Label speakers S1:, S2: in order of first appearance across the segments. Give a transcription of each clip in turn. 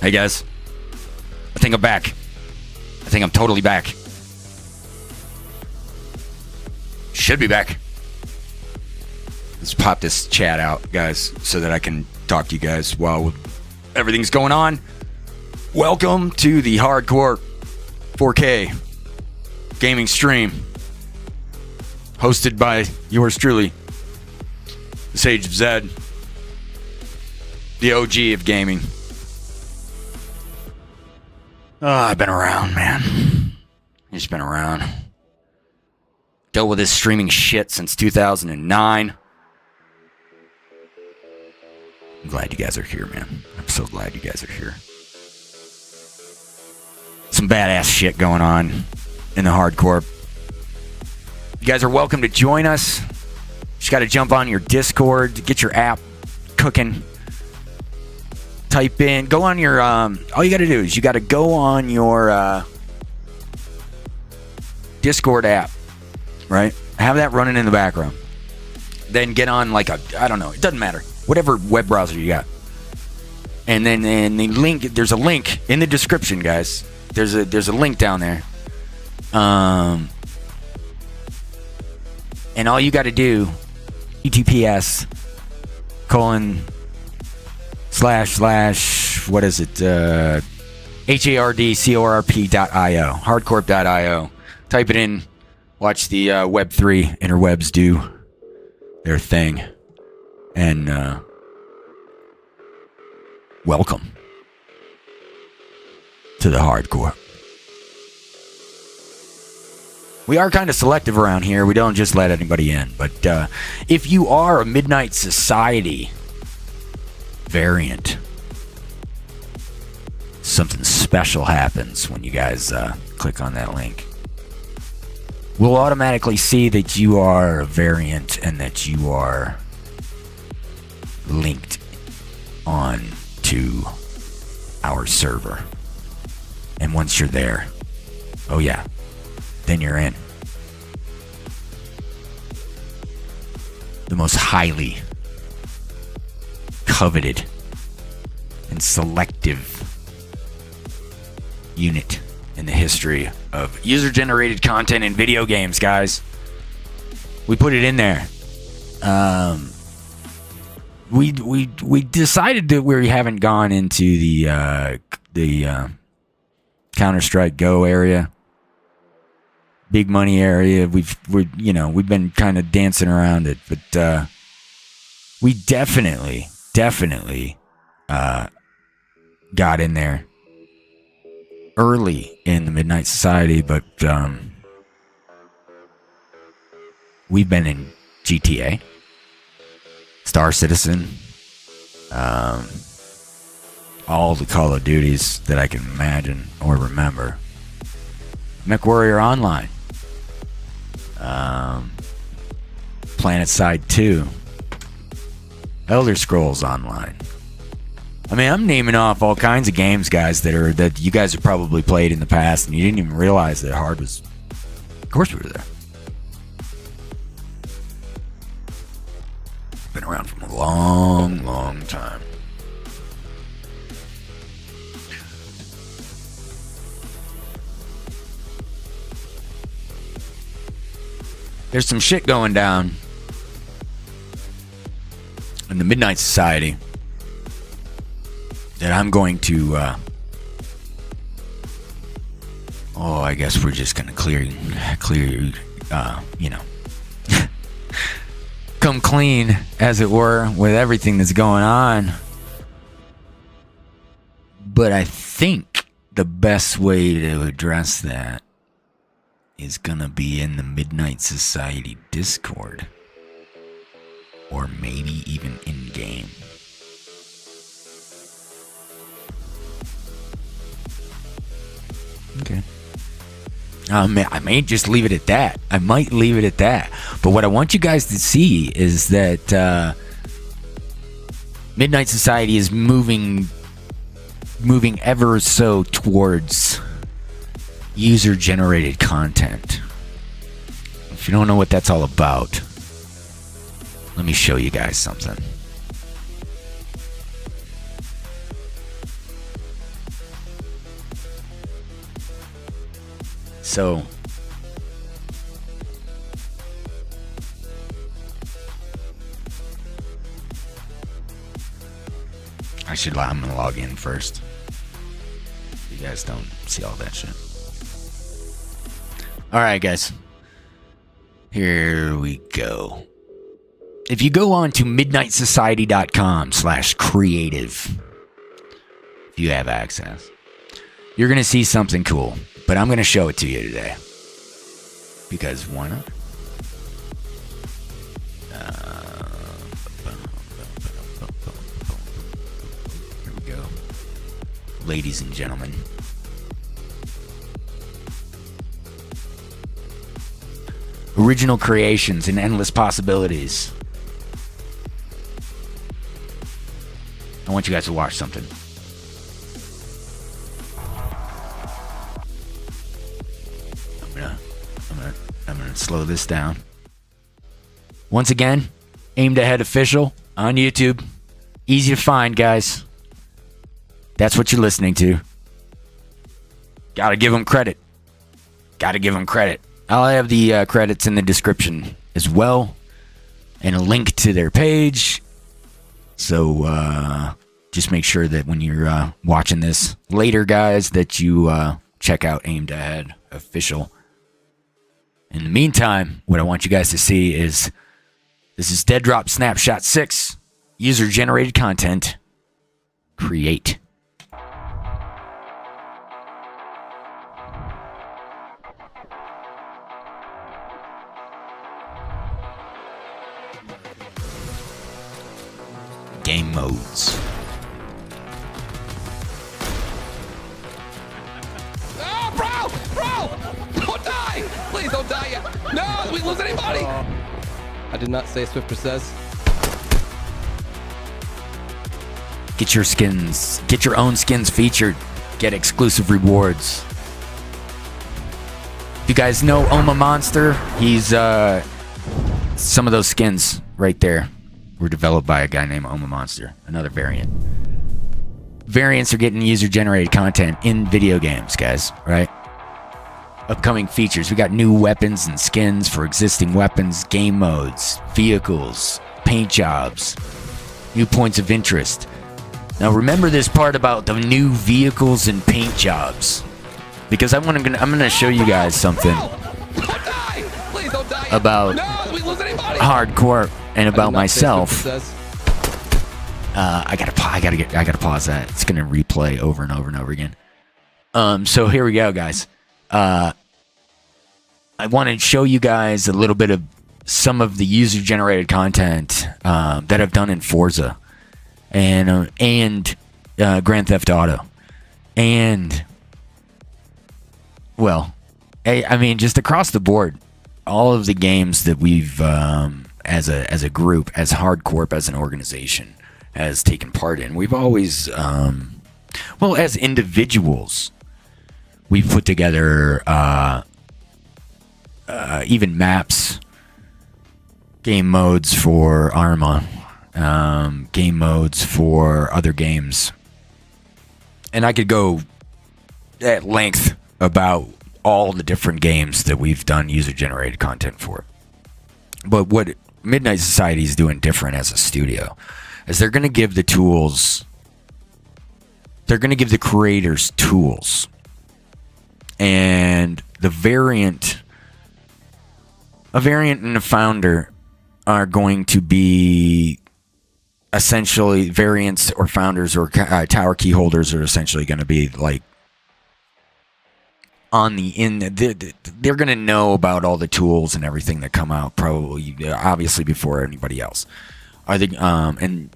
S1: Hey guys, I think I'm back. I think I'm totally back. Should be back. Let's pop this chat out, guys, so that I can talk to you guys while everything's going on. Welcome to the H.A.R.D Corp 4K gaming stream, hosted by yours truly, the SAGEofZED, the OG of gaming. Oh, I've been around, man. I've just been around. Dealt with this streaming shit since 2009. I'm glad you guys are here, man. I'm so glad you guys are here. Some badass shit going on in the H.A.R.D Corp. You guys are welcome to join us. Just got to jump on your Discord, get your app cooking. Type in, go on your, all you got to do is you got to go on your Discord app, right? Have that running in the background. Then get on like a, I don't know, it doesn't matter. Whatever web browser you got. And then the link, there's a link in the description, guys. There's a link down there. And all you got to do, https:// what is it? HARDcorp.io. Hardcorp.io. Type it in. Watch the Web3 interwebs do their thing. And welcome to the H.A.R.D Corp. We are kind of selective around here. We don't just let anybody in. But if you are a Midnight Society variant, something special happens when you guys click on that link. We'll automatically see that you are a variant and that you are linked on to our server. And once you're there, oh yeah, then you're in. The most highly coveted and selective unit in the history of user-generated content in video games, guys. We put it in there. We decided that we haven't gone into the Counter-Strike Go area, big money area. We've been kind of dancing around it, but we definitely got in there early in the Midnight Society, but we've been in GTA, Star Citizen, all the Call of Duties that I can imagine or remember. MechWarrior Online, PlanetSide 2, Elder Scrolls Online. I mean, I'm naming off all kinds of games, guys, that you guys have probably played in the past, and you didn't even realize that H.A.R.D was. Of course, we were there. Been around for a long, long time. There's some shit going down in the Midnight Society that I'm going to I guess we're just gonna clear come clean, as it were, with everything that's going on. But I think the best way to address that is gonna be in the Midnight Society Discord, or maybe even in game. Okay. I may just leave it at that. I might leave it at that. But what I want you guys to see is that Midnight Society is moving ever so towards user-generated content. If you don't know what that's all about, let me show you guys something. So I'm gonna log in first. You guys don't see all that shit. Alright, guys. Here we go. If you go on to midnightsociety.com/creative, if you have access, you're gonna see something cool. But I'm gonna show it to you today. Because why not? Ladies and gentlemen, original creations and endless possibilities. I want you guys to watch something. I'm gonna slow this down. Once again, Aimed Ahead Official on YouTube. Easy to find, guys. That's what you're listening to. Gotta give them credit. I'll have the credits in the description as well, and a link to their page. So just make sure that when you're watching this later, guys, that you check out Aimed Ahead Official. In the meantime, what I want you guys to see is this is Dead Drop Snapshot 6, user-generated content. Create. Game modes.
S2: Oh, bro! Don't die! Please don't die yet! No, we lose anybody! I did not say Swifter says.
S1: Get your skins. Get your own skins featured. Get exclusive rewards. You guys know Oma Monster? He's some of those skins right there were developed by a guy named Oma Monster. Another variant. Variants are getting user-generated content in video games, guys, right? Upcoming features. We got new weapons and skins for existing weapons, game modes, vehicles, paint jobs, new points of interest. Now remember this part about the new vehicles and paint jobs, because I'm gonna show you guys something about H.A.R.D Corp and about myself. I gotta pause that. It's gonna replay over and over and over again. So here we go, guys. I want to show you guys a little bit of some of the user-generated content that I've done in Forza and Grand Theft Auto, and well, I mean, just across the board, all of the games that we've as a group, as H.A.R.D Corp, as an organization, has taken part in. We've always, well, as individuals, we've put together even maps, game modes for Arma, game modes for other games. And I could go at length about all the different games that we've done user-generated content for. But what Midnight Society is doing different as a studio is they're going to give the tools, they're going to give the creators tools. And a variant and a founder are going to be essentially variants, or founders or tower key holders are essentially going to be like on the in. They're going to know about all the tools and everything that come out, probably, obviously, before anybody else. Are they? And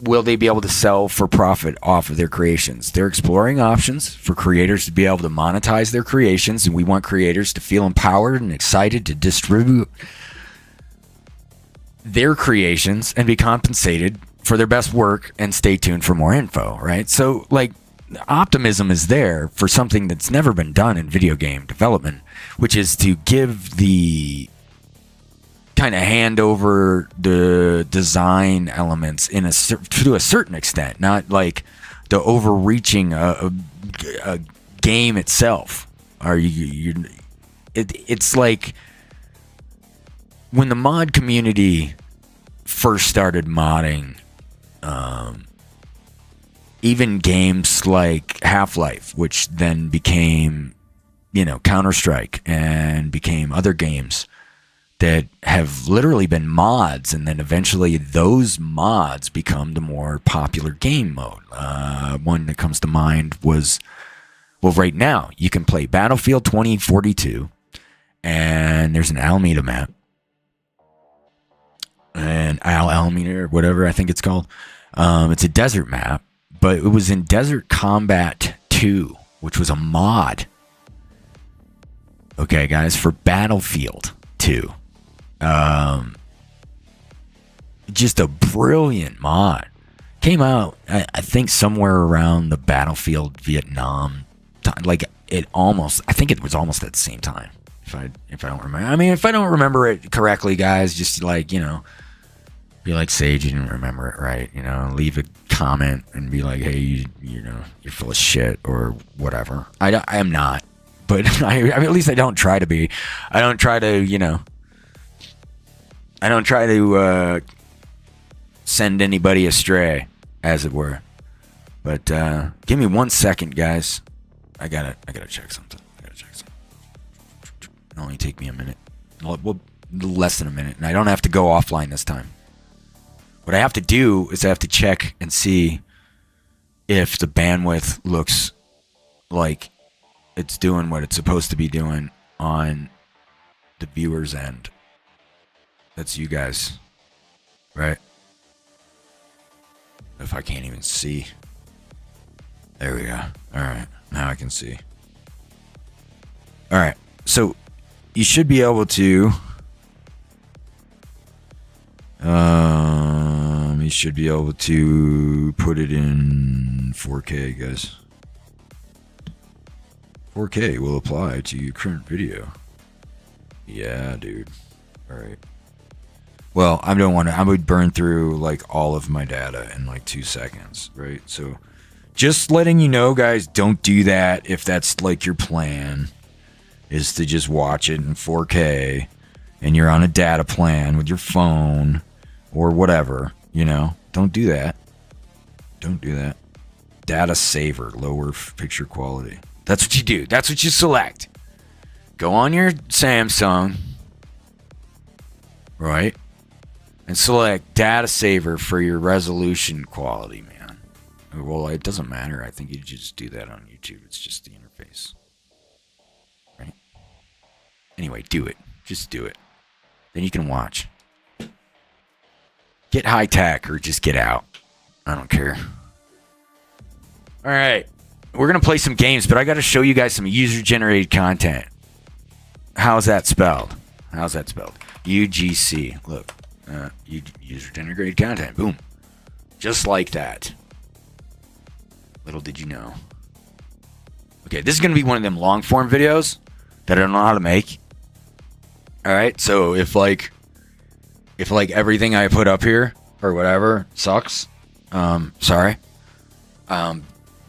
S1: will they be able to sell for profit off of their creations? They're exploring options for creators to be able to monetize their creations, and we want creators to feel empowered and excited to distribute their creations and be compensated for their best work. And stay tuned for more info, right? So, like, optimism is there for something that's never been done in video game development, which is to give the kind of hand over the design elements to a certain extent, not like the overreaching a game itself. Or it's like when the mod community first started modding, even games like Half-Life, which then became, Counter-Strike and became other games that have literally been mods, and then eventually those mods become the more popular game mode. One that comes to mind was, well, right now you can play Battlefield 2042, and there's an Alameda map, and Alameda or whatever I think it's called. It's a desert map, but it was in Desert Combat 2, which was a mod. Okay, guys, for Battlefield 2. Just a brilliant mod. Came out, I think, somewhere around the Battlefield Vietnam time. Like, I think it was almost at the same time. If I don't remember. I mean, if I don't remember it correctly, guys, just like, be like, Sage, you didn't remember it right. Leave a comment and be like, hey, you're full of shit or whatever. I am not. But I mean, at least I don't try to be. I don't try to, I don't try to send anybody astray, as it were. But give me 1 second, guys. I gotta check something. It'll only take me a minute. Well, less than a minute, and I don't have to go offline this time. What I have to do is I have to check and see if the bandwidth looks like it's doing what it's supposed to be doing on the viewer's end. That's you guys, right? If I can't even see. There we go. All right, now I can see. All right, so you should be able to. You should be able to put it in 4K, guys. 4K will apply to your current video. Yeah, dude. All right. Well, I don't want to. I would burn through like all of my data in like 2 seconds, right? So, just letting you know, guys, don't do that if that's like your plan, is to just watch it in 4K, and you're on a data plan with your phone or whatever. Don't do that. Don't do that. Data saver, lower picture quality. That's what you do. That's what you select. Go on your Samsung, right? And select data saver for your resolution quality, man. Well, it doesn't matter. I think you just do that on YouTube. It's just the interface. Right? Anyway, do it. Just do it. Then you can watch. Get high tech or just get out. I don't care. All right. We're going to play some games, but I got to show you guys some user-generated content. How's that spelled? UGC. Look. User-generated content. Boom. Just like that. Little did you know. Okay, this is going to be one of them long-form videos that I don't know how to make. All right, so if everything I put up here or whatever sucks, sorry.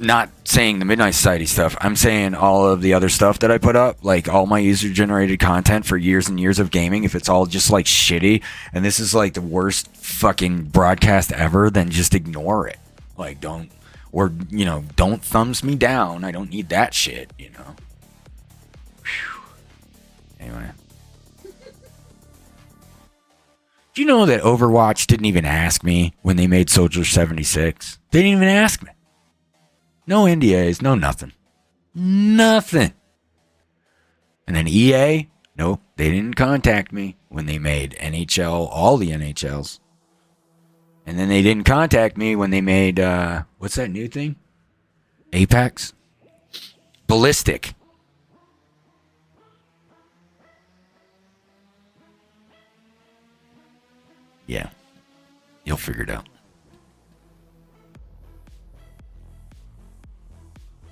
S1: Not saying the Midnight Society stuff. I'm saying all of the other stuff that I put up, like all my user-generated content for years and years of gaming. If it's all just like shitty, and this is like the worst fucking broadcast ever, then just ignore it. Like, don't thumbs me down. I don't need that shit, Whew. Anyway. Do you know that Overwatch didn't even ask me when they made Soldier 76? They didn't even ask me. No NDAs, no nothing. Nothing. And then EA, nope, they didn't contact me when they made NHL, all the NHLs. And then they didn't contact me when they made, what's that new thing? Apex? Ballistic. Yeah. You'll figure it out.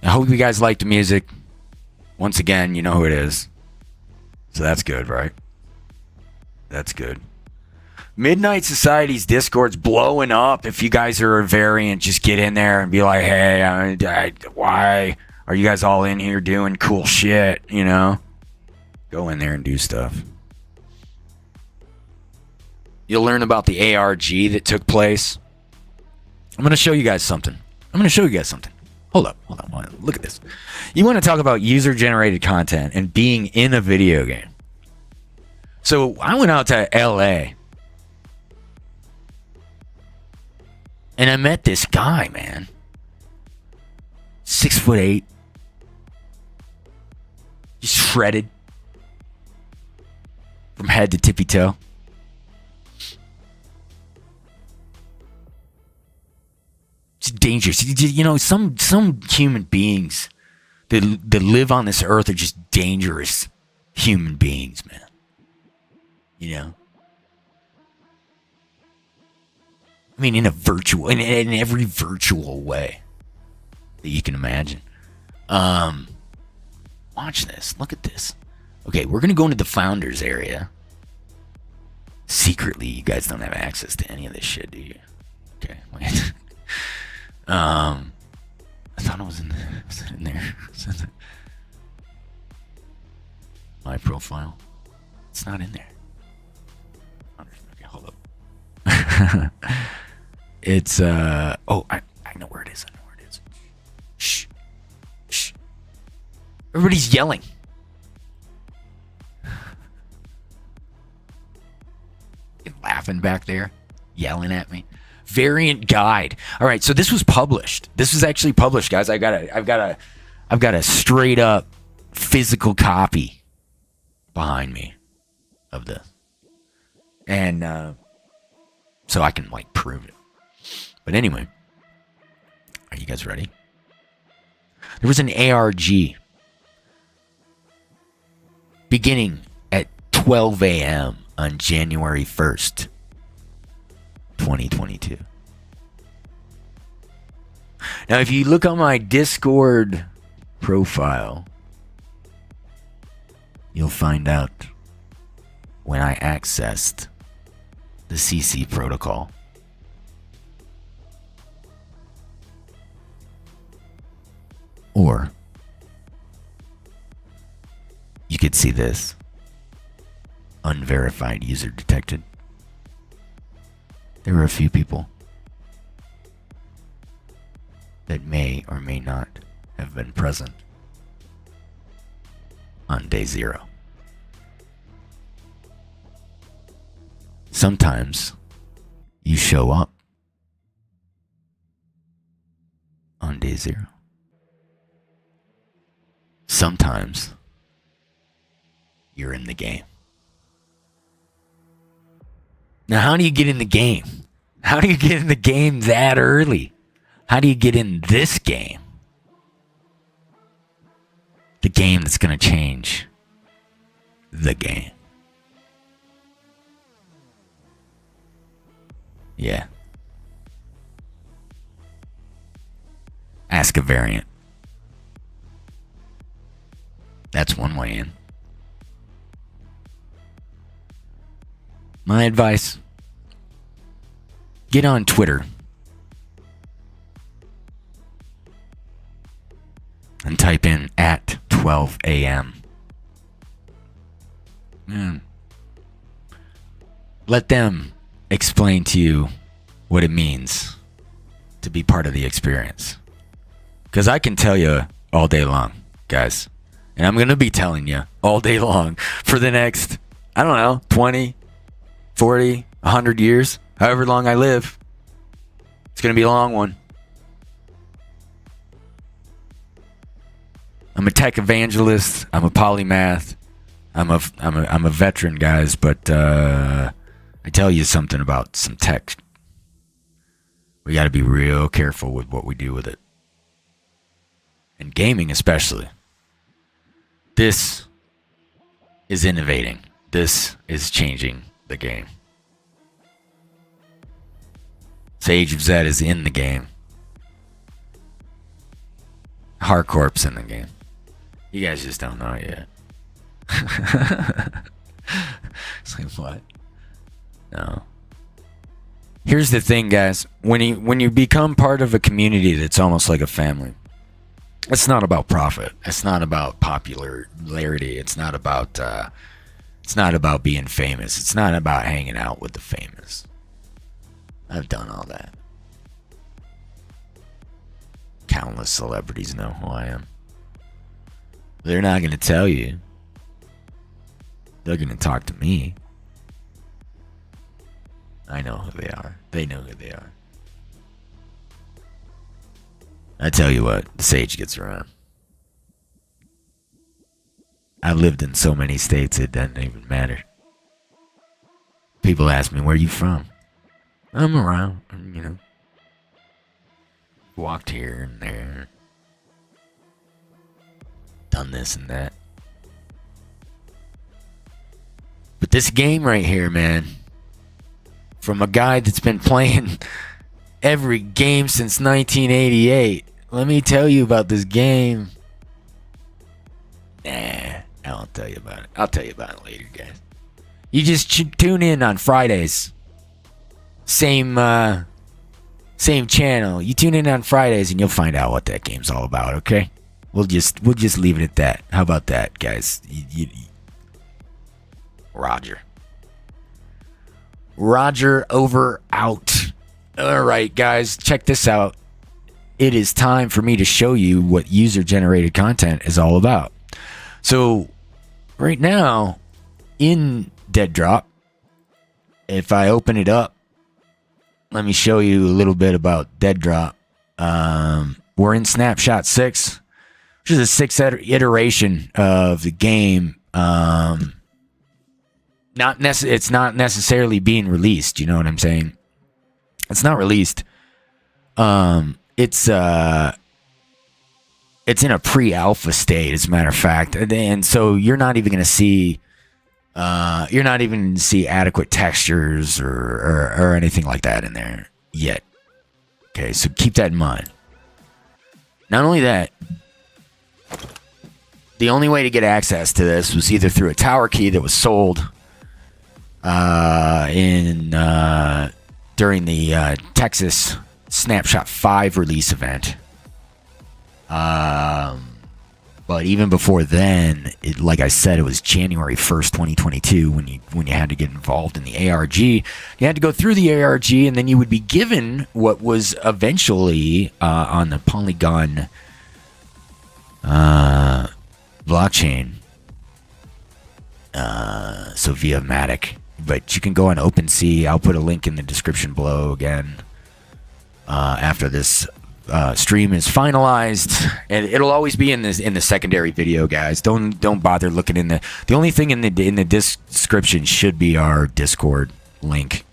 S1: I hope you guys like the music. Once again, you know who it is. So that's good, right? That's good. Midnight Society's Discord's blowing up. If you guys are a variant, just get in there and be like, hey, why are you guys all in here doing cool shit, Go in there and do stuff. You'll learn about the ARG that took place. I'm going to show you guys something. Hold up. Look at this. You want to talk about user-generated content and being in a video game. So I went out to LA. And I met this guy, man. 6'8". Just shredded. From head to tippy toe. It's dangerous. You know, some human beings that live on this earth are just dangerous human beings, man. You know? I mean, in every virtual way that you can imagine. Watch this. Look at this. Okay, we're going to go into the founders area. Secretly, you guys don't have access to any of this shit, do you? Okay, wait. I thought it was in there. Was it in there? My profile. It's not in there. Okay, hold up. It's I know where it is. Shh. Everybody's yelling. You're laughing back there, yelling at me. Variant guide. All right, so this was published. This was actually published, guys. I've got a straight up physical copy behind me of this, and so I can like prove it. But anyway, are you guys ready? There was an ARG beginning at 12 a.m. on January 1st, 2022. Now, if you look on my Discord profile, you'll find out when I accessed the CC protocol. Or you could see this. Unverified user detected. There were a few people that may or may not have been present on day 0. Sometimes you show up on day 0. Sometimes you're in the game. Now, how do you get in the game? How do you get in the game that early? How do you get in this game? The game that's going to change the game. Yeah. Ask a variant. That's one way in. My advice, get on Twitter and type in at 12 a.m. Let them explain to you what it means to be part of the experience. Because I can tell you all day long, guys. And I'm going to be telling you all day long for the next, 20, 40, 100 years, however long I live. It's going to be a long one. I'm a tech evangelist. I'm a polymath. I'm a veteran, guys, but I tell you something about some tech. We got to be real careful with what we do with it. And gaming especially. This is innovating. This is changing the game. SAGEofZED is in the game. H.A.R.D Corp's in the game. You guys just don't know it yet. It's like, what? No. Here's the thing, guys. When you become part of a community that's almost like a family, It's not about profit. It's not about popularity. It's not about being famous. It's not about hanging out with the famous. I've done all that. Countless celebrities know who I am. They're not going to tell you. They're going to talk to me. I know who they are. They know who they are. I tell you what, the Sage gets around. I've lived in so many states it doesn't even matter. People ask me, where are you from? I'm around, you know. Walked here and there. Done this and that. But this game right here, man, from a guy that's been playing every game since 1988, let me tell you about this game. Nah, I won't tell you about it. I'll tell you about it later, guys. You just tune in on Fridays. Same channel. You tune in on Fridays and you'll find out what that game's all about, okay? We'll just leave it at that. How about that, guys? Roger. Roger over out. All right, guys, check this out. It is time for me to show you what user-generated content is all about. So, right now, in Dead Drop, if I open it up, let me show you a little bit about Dead Drop. We're in Snapshot 6, which is a 6th iteration of the game. It's not necessarily being released. You know what I'm saying? It's not released. It's in a pre-alpha state, as a matter of fact, and so you're not even going to see adequate textures or anything like that in there yet. Okay, so keep that in mind. Not only that, the only way to get access to this was either through a tower key that was sold during the Texas Snapshot 5 release event. But even before then, like I said, it was January 1st, 2022 when you had to get involved in the ARG. You had to go through the ARG, and then you would be given what was eventually on the Polygon blockchain. So via Matic. But you can go on OpenSea. I'll put a link in the description below again after this stream is finalized, and it'll always be in the secondary video, guys. Don't bother looking in the only thing in the description should be our Discord link,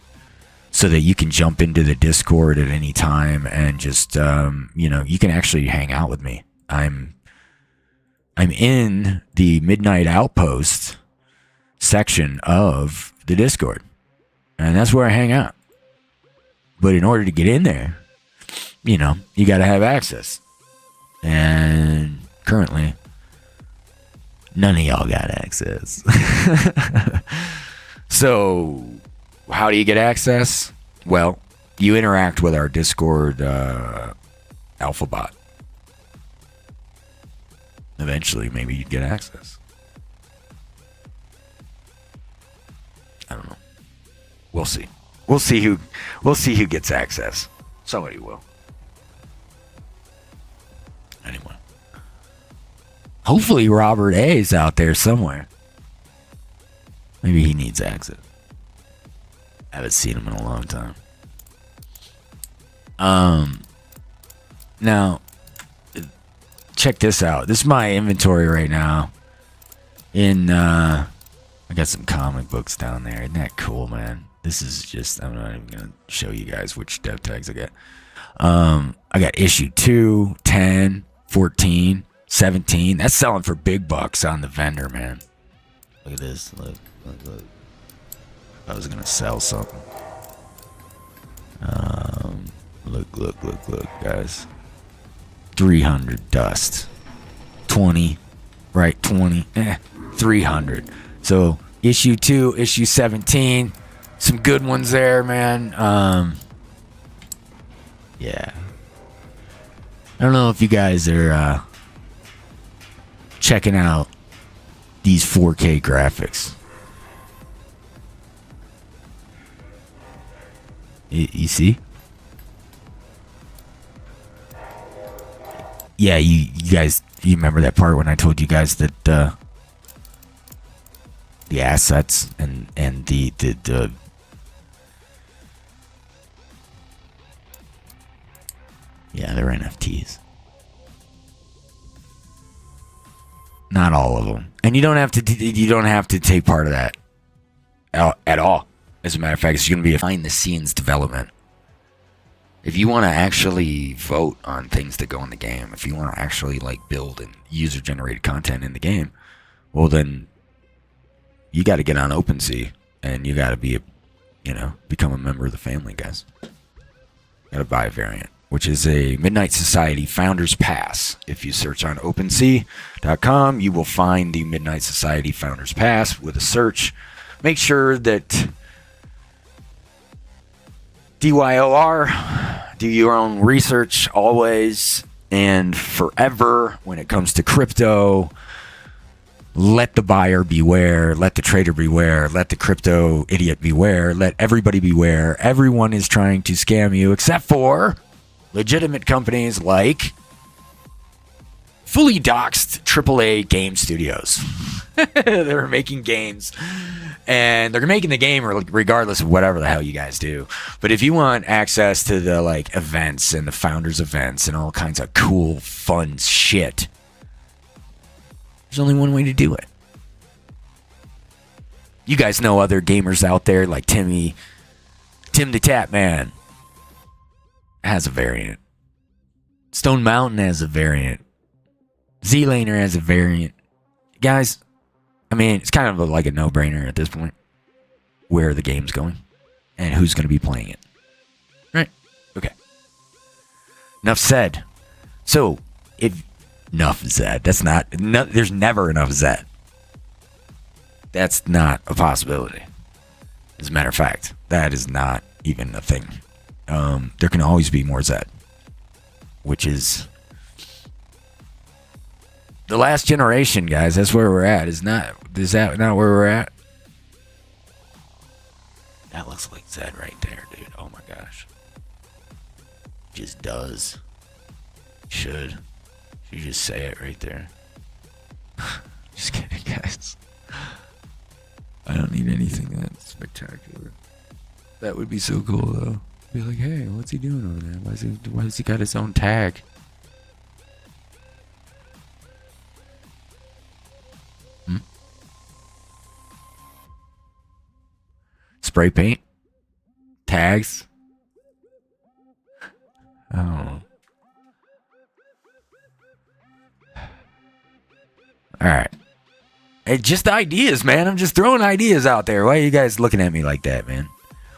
S1: so that you can jump into the Discord at any time and just you can actually hang out with me. I'm in the Midnight Outpost section of the Discord, and that's where I hang out. But in order to get in there, you got to have access. And currently, none of y'all got access. So, how do you get access? Well, you interact with our Discord alpha bot. Eventually, maybe you'd get access. I don't know. We'll see. We'll see who gets access. Somebody will. Anyway. Hopefully Robert A is out there somewhere. Maybe he needs access. I haven't seen him in a long time. Now, check this out. This is my inventory right now. I got some comic books down there. Isn't that cool, man? This is just, I'm not even going to show you guys which dev tags I got. I got issue 2, 10, 14, 17. That's selling for big bucks on the vendor, man. Look at this. Look. I was going to sell something. Look, guys. 300 dust. 20. Right, 20. 300. So, issue 2, issue 17. Some good ones there, man. Yeah. I don't know if you guys are checking out these 4K graphics. You see? Yeah, you guys, you remember that part when I told you guys that the assets and the yeah, they're NFTs. Not all of them, and you don't have to take part of that at all. As a matter of fact, it's going to be a behind the scenes development. If you want to actually vote on things that go in the game, if you want to actually like build and user generated content in the game, well then you got to get on OpenSea and you got to be become a member of the family, guys. Got to buy a variant, which is a Midnight Society Founders Pass. If you search on OpenSea.com, you will find the Midnight Society Founders Pass with a search. Make sure that DYOR, do your own research always and forever when it comes to crypto. Let the buyer beware, let the trader beware, let the crypto idiot beware, let everybody beware. Everyone is trying to scam you except for legitimate companies like fully doxed AAA game studios. They're making games and they're making the game regardless of whatever the hell you guys do. But if you want access to the like events and the founders events and all kinds of cool, fun shit, there's only one way to do it. You guys know other gamers out there like Tim the Tap Man has a variant. Stone Mountain has a variant. Z-Laner has a variant. Guys, I mean, it's kind of like a no-brainer at this point where the game's going and who's going to be playing it. Right? Okay. Enough said. So, enough Zed. There's never enough Zed. That's not a possibility. As a matter of fact, that is not even a thing. There can always be more Zed, which is the last generation, guys. That's where we're at. Is that not where we're at? That looks like Zed right there, dude. Oh my gosh. Just does. Should you just say it right there? Just kidding, guys. I don't need anything that spectacular. That would be so cool, though. Be like, hey, what's he doing over there? Why has he got his own tag? Spray paint? Tags? Oh. Alright. Hey, just ideas, man. I'm just throwing ideas out there. Why are you guys looking at me like that, man?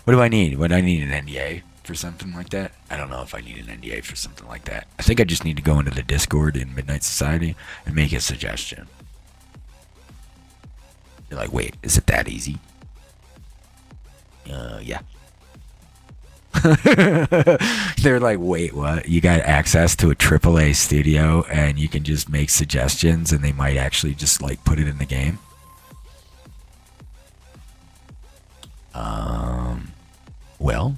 S1: What do I need? Would I need an NDA for something like that? I don't know if I need an NDA for something like that. I think I just need to go into the Discord in Midnight Society and make a suggestion. You're like, wait, is it that easy? Yeah. They're like, wait, what? You got access to a AAA studio and you can just make suggestions and they might actually just like put it in the game? Well,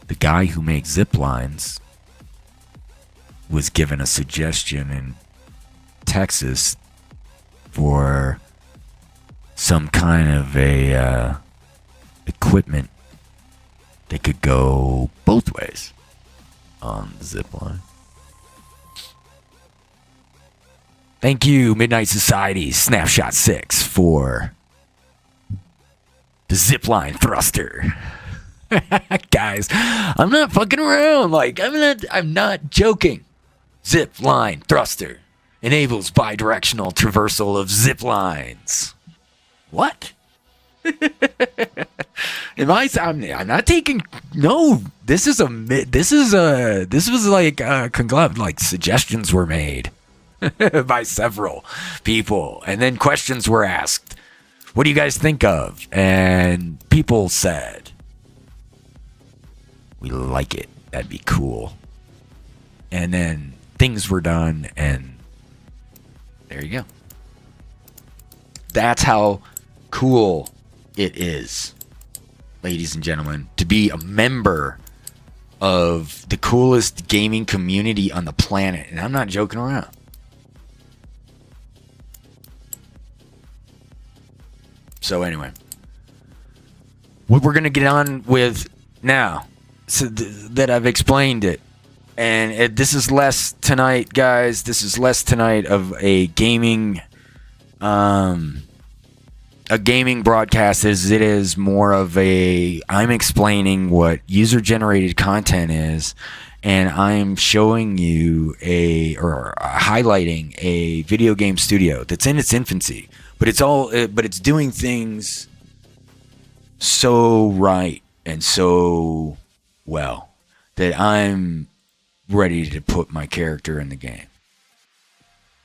S1: the guy who makes zip lines was given a suggestion in Texas for some kind of a equipment that could go both ways on the zip line. Thank you, Midnight Society Snapshot 6 for the zipline thruster. Guys, I'm not fucking around. Like, I'm not joking. Zipline thruster enables bidirectional traversal of zip lines. What? I'm not taking. No, this was like conglomerate. Like suggestions were made by several people, and then questions were asked. What do you guys think of? And people said, we like it. That'd be cool. And then things were done, and There you go. That's how cool it is, ladies and gentlemen, to be a member of the coolest gaming community on the planet. And I'm not joking around. So anyway, what we're going to get on with now, so that I've explained it. And this is less tonight, guys. This is less tonight of a gaming broadcast as it is more of I'm explaining what user-generated content is, and I'm showing you or highlighting a video game studio that's in its infancy, but it's doing things so right and so well that I'm ready to put my character in the game.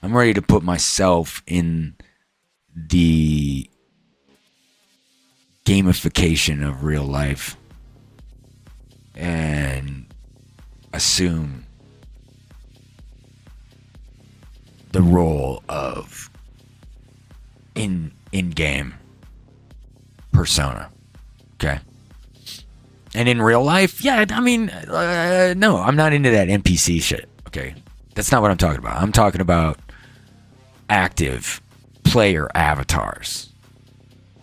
S1: I'm ready to put myself in the gamification of real life and assume the role of in-game persona. Okay. And in real life, yeah, I mean, no, I'm not into that NPC shit. Okay. That's not what I'm talking about. I'm talking about active player avatars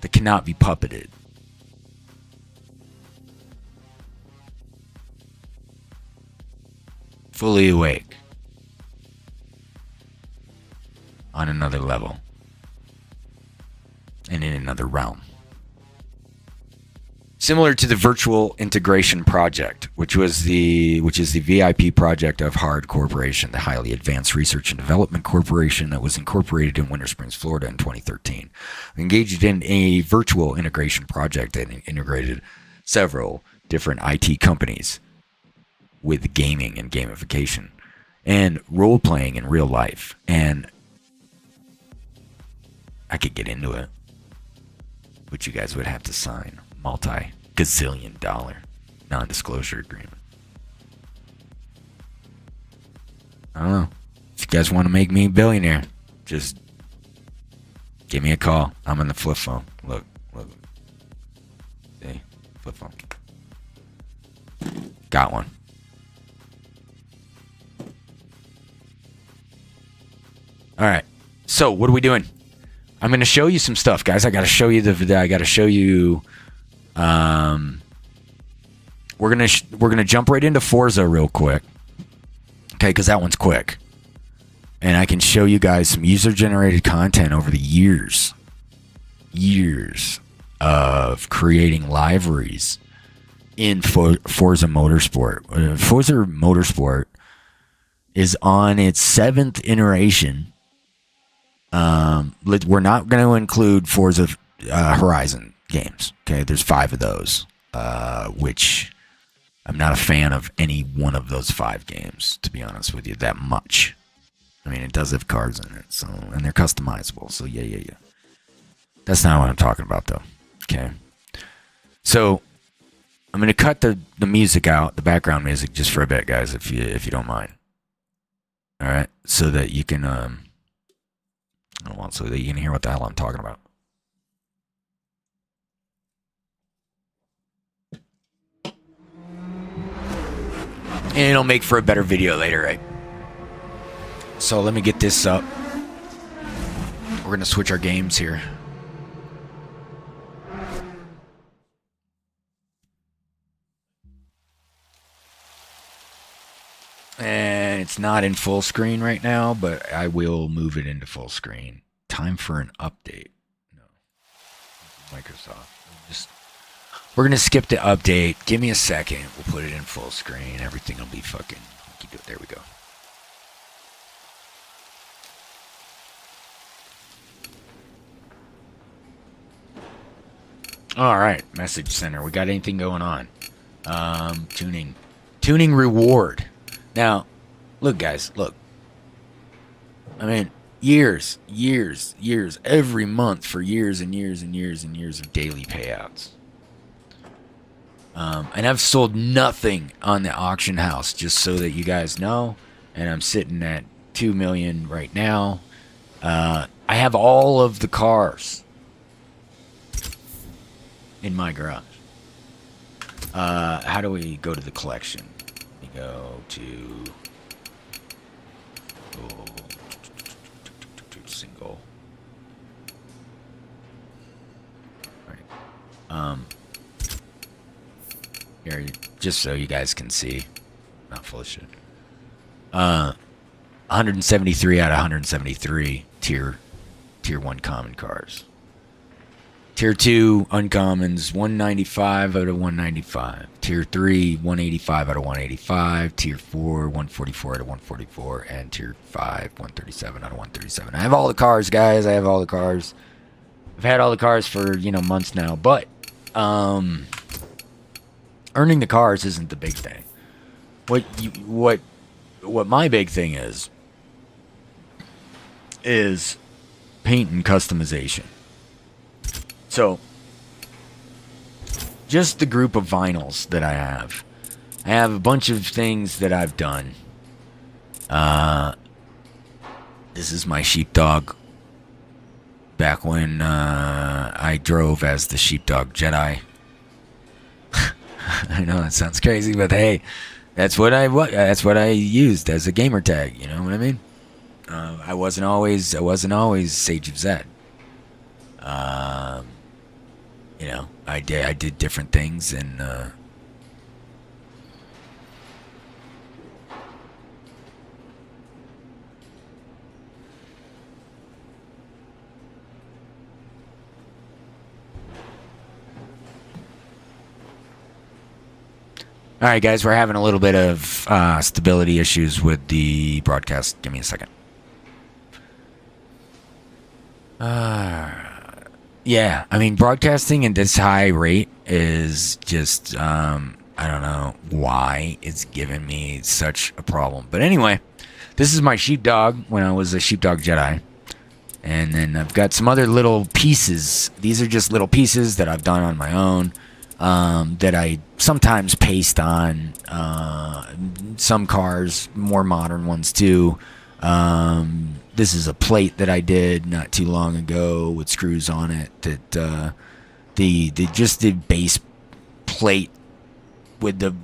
S1: that cannot be puppeted. Fully awake. On another level. And in another realm. Similar to the Virtual Integration Project, which is the VIP project of H.A.R.D Corporation, the highly advanced research and development corporation that was incorporated in Winter Springs, Florida in 2013. We engaged in a virtual integration project that integrated several different IT companies with gaming and gamification and role-playing in real life. And I could get into it, but you guys would have to sign multi-gazillion dollar non-disclosure agreement. I don't know. If you guys want to make me a billionaire, just give me a call. I'm on the flip phone. Look. See? Flip phone. Got one. All right. So, what are we doing? I'm going to show you some stuff, guys. I got to show you we're gonna jump right into Forza real quick, okay? Because that one's quick, and I can show you guys some user-generated content over the years of creating liveries in Forza Motorsport. Forza Motorsport is on its 7th iteration. We're not going to include Forza Horizon games. Okay, there's 5 of those, which I'm not a fan of any one of those 5 games, to be honest with you, that much. I mean, it does have cars in it, so, and they're customizable, so yeah. That's not what I'm talking about, though. Okay, so I'm gonna cut the music out, the background music, just for a bit, guys, if you don't mind. All right, so that you can so that you can hear what the hell I'm talking about. And it'll make for a better video later, right? So let me get this up. We're going to switch our games here. And it's not in full screen right now, but I will move it into full screen. Time for an update. No. Microsoft. We're going to skip the update. Give me a second. We'll put it in full screen. Everything will be fucking... There we go. All right. Message center. We got anything going on? Tuning reward. Now, look, guys. Look. I mean, years. Every month for years and years of daily payouts. And I've sold nothing on the auction house, just so that you guys know. And I'm sitting at $2 million right now. I have all of the cars in my garage. How do we go to the collection? We go to single. All right. Here, just so you guys can see, not full of shit. 173 out of 173 tier 1 common cars. Tier 2 uncommons, 195 out of 195. Tier 3, 185 out of 185. Tier 4, 144 out of 144. And Tier 5, 137 out of 137. I have all the cars, guys. I have all the cars. I've had all the cars for, months now. But earning the cars isn't the big thing. What my big thing is paint and customization. So, just the group of vinyls that I have. I have a bunch of things that I've done. This is my sheepdog. Back when I drove as the sheepdog Jedi. I know that sounds crazy, but hey, that's what I used as a gamer tag. You know what I mean? I wasn't always SAGEofZED. I did different things, and all right, guys, we're having a little bit of stability issues with the broadcast. Give me a second. Yeah, I mean, broadcasting at this high rate is just, I don't know why it's given me such a problem. But anyway, this is my sheepdog when I was a sheepdog Jedi. And then I've got some other little pieces. These are just little pieces that I've done on my own, that I sometimes paste on some cars, more modern ones too. This is a plate that I did not too long ago with screws on it. That the base plate with the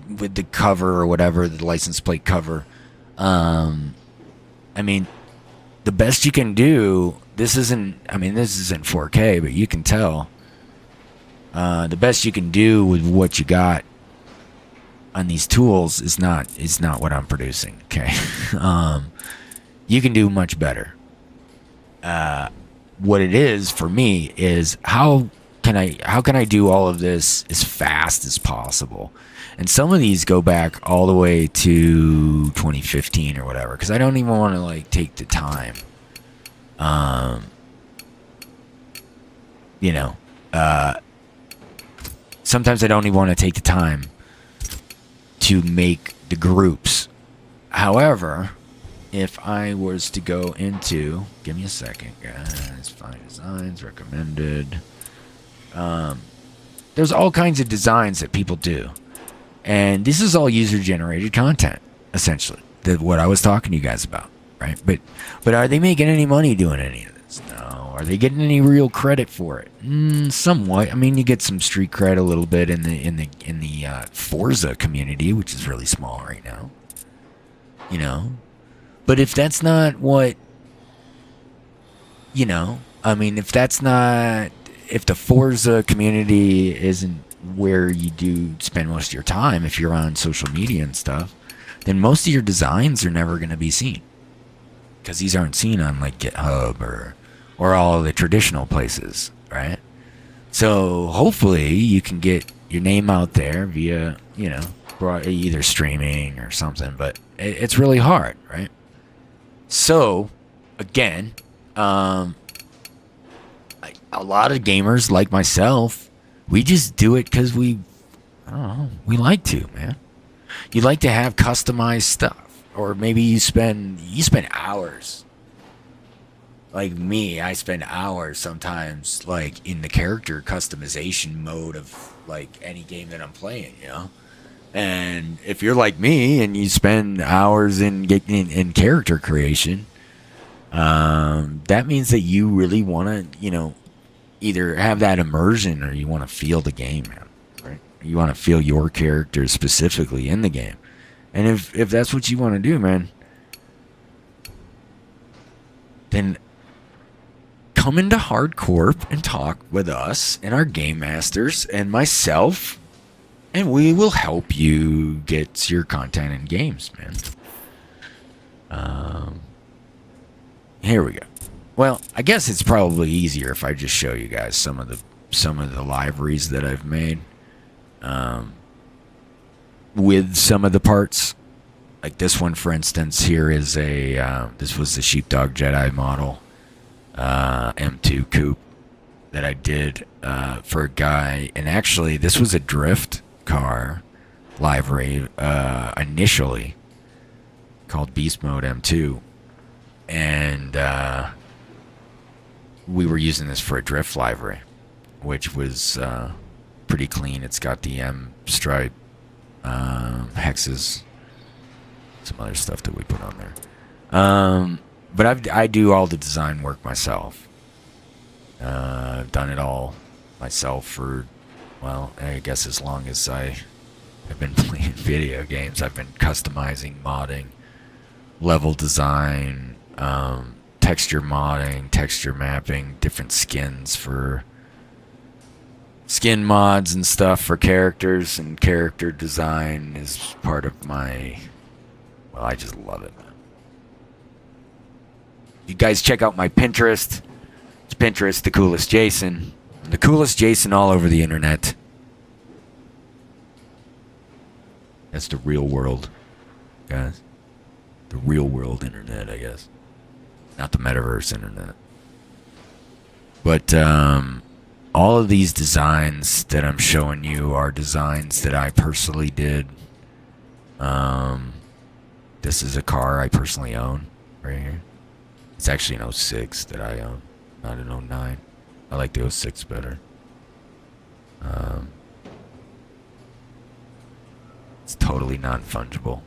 S1: cover or whatever, the license plate cover. I mean, the best you can do. This isn't 4K, but you can tell. The best you can do with what you got on these tools is not what I'm producing. Okay. You can do much better. What it is for me is how can I do all of this as fast as possible? And some of these go back all the way to 2015 or whatever, because I don't even want to take the time. Sometimes I don't even want to take the time to make the groups. However, if I was to go into, give me a second, guys, find designs, recommended. There's all kinds of designs that people do. And this is all user-generated content, essentially, what I was talking to you guys about, right? But are they making any money doing any of this? No. Are they getting any real credit for it? Somewhat. I mean, you get some street cred a little bit in the Forza community, which is really small right now. But if that's not what, if the Forza community isn't where you do spend most of your time, if you're on social media and stuff, then most of your designs are never going to be seen. Because these aren't seen on GitHub or all the traditional places, right? So hopefully you can get your name out there via, either streaming or something, but it's really hard, right? So, again, a lot of gamers like myself, we just do it because we like to, man. You like to have customized stuff, or maybe you spend hours. Like me, I spend hours sometimes, in the character customization mode of any game that I'm playing, And if you're like me and you spend hours in character creation, that means that you really want to, either have that immersion or you want to feel the game, man. Right? You want to feel your character specifically in the game. And if that's what you want to do, man, then come into H.A.R.D Corp and talk with us and our game masters and myself, and we will help you get your content in games, man. Here we go. Well, I guess it's probably easier if I just show you guys some of the libraries that I've made with some of the parts. Like this one, for instance, here is this was the Sheepdog Jedi model M2 coupe that I did for a guy, and actually this was a drift car library initially called Beast Mode M2, and we were using this for a drift library, which was pretty clean. It's got the M stripe hexes, some other stuff that we put on there. But I do all the design work myself. I've done it all myself for, well, I guess as long as I have been playing video games. I've been customizing, modding, level design, texture modding, texture mapping, different skins for skin mods and stuff for characters, and character design is part of my, well, I just love it, man. You guys check out my Pinterest. It's Pinterest, The Coolest Jason. The coolest Jason all over the internet. That's the real world, guys. The real world internet, I guess. Not the metaverse internet. But all of these designs that I'm showing you are designs that I personally did. This is a car I personally own right here. It's actually an 06 that I own, not an 09. I like the 06 better. It's totally non-fungible.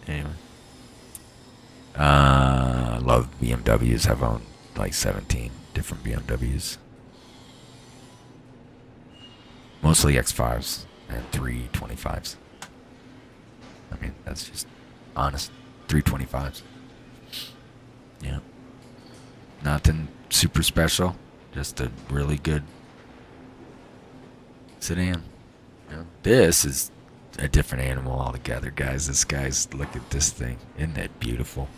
S1: Anyway. I love BMWs. I've owned like 17 different BMWs. Mostly X5s and 325s. I mean, that's just honest. 325s. Yeah. Nothing super special. Just a really good sedan. You know, this is a different animal altogether, guys. Look at this thing. Isn't that beautiful?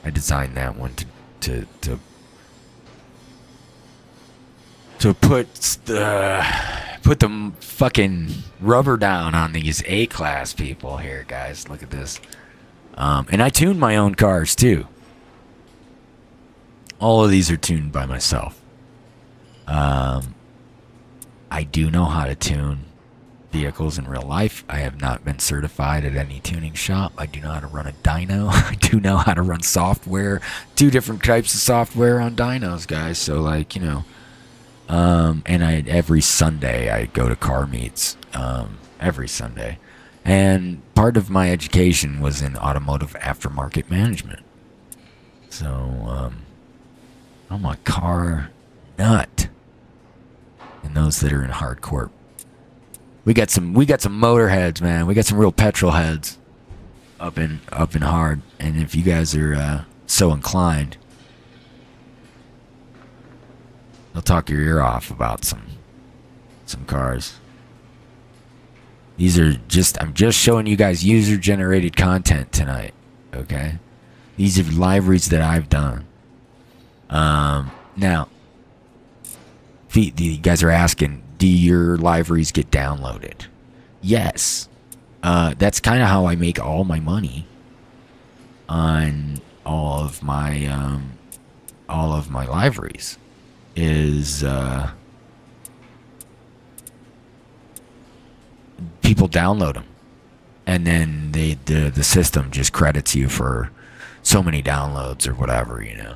S1: I designed that one to put the fucking rubber down on these A-class people here, guys. Look at this. And I tuned my own cars too. All of these are tuned by myself. I do know how to tune vehicles in real life. I have not been certified at any tuning shop. I do know how to run a dyno. I do know how to run software. 2 different types of software on dynos, guys. So, like, you know. And every Sunday I go to car meets. Every Sunday. And part of my education was in automotive aftermarket management. So, I'm a car nut. And those that are in H.A.R.D Corp. We got some motorheads, man. We got some real petrol heads up in H.A.R.D. And if you guys are so inclined, they'll talk your ear off about some cars. These are I'm just showing you guys user generated content tonight, okay? These are libraries that I've done. Now, you guys are asking, do your libraries get downloaded? Yes. That's kind of how I make all my money on all of my libraries. Is people download them, and then the system just credits you for so many downloads or whatever, you know.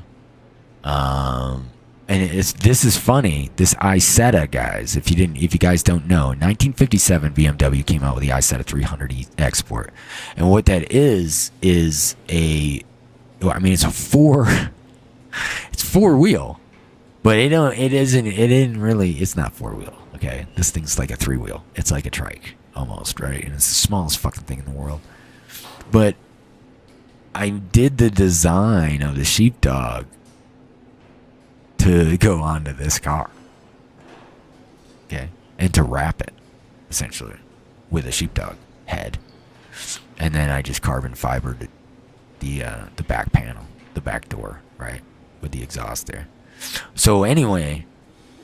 S1: and this is funny. This Isetta, guys, if you guys don't know, in 1957 BMW came out with the Isetta 300e Export, and what that is it's a it's four wheel, but it's not four wheel. Okay, this thing's like a three wheel. It's like a trike almost, right? And it's the smallest fucking thing in the world. But I did the design of the sheepdog to go onto this car. Okay, and to wrap it essentially with a sheepdog head, and then I just carbon fibered the back panel, the back door, right, with the exhaust there. So anyway,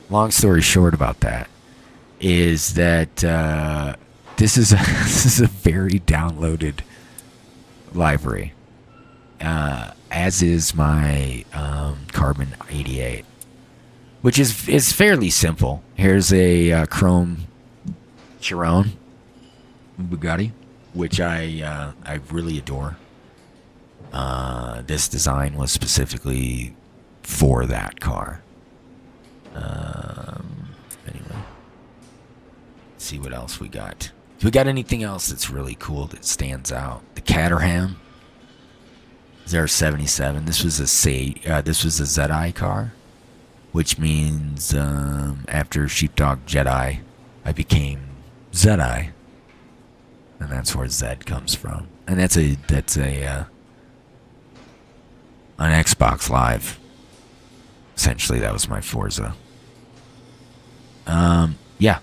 S1: long story short about that is that this is a very downloaded library, as is my Carbon 88, which is fairly simple. Here's a chrome Chiron Bugatti, which I really adore. This design was specifically for that car. Anyway, let's see what else we got. Do we got anything else that's really cool that stands out? The Caterham ZR77. This was a ZI car, which means after Sheepdog Jedi, I became Zedi, and that's where Zed comes from. And that's a on Xbox Live. Essentially, that was my Forza. Yeah.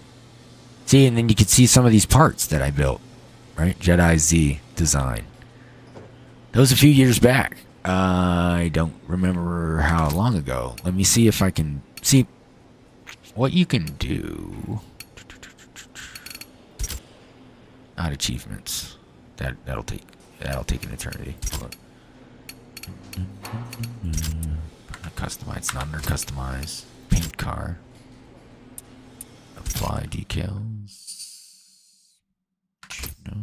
S1: See, and then you could see some of these parts that I built, right? Jedi Z design. That was a few years back. I don't remember how long ago. Let me see if I can see what you can do. Not achievements. That'll take an eternity. Hold on. Customize, not under customize. Paint car. Apply decals. No.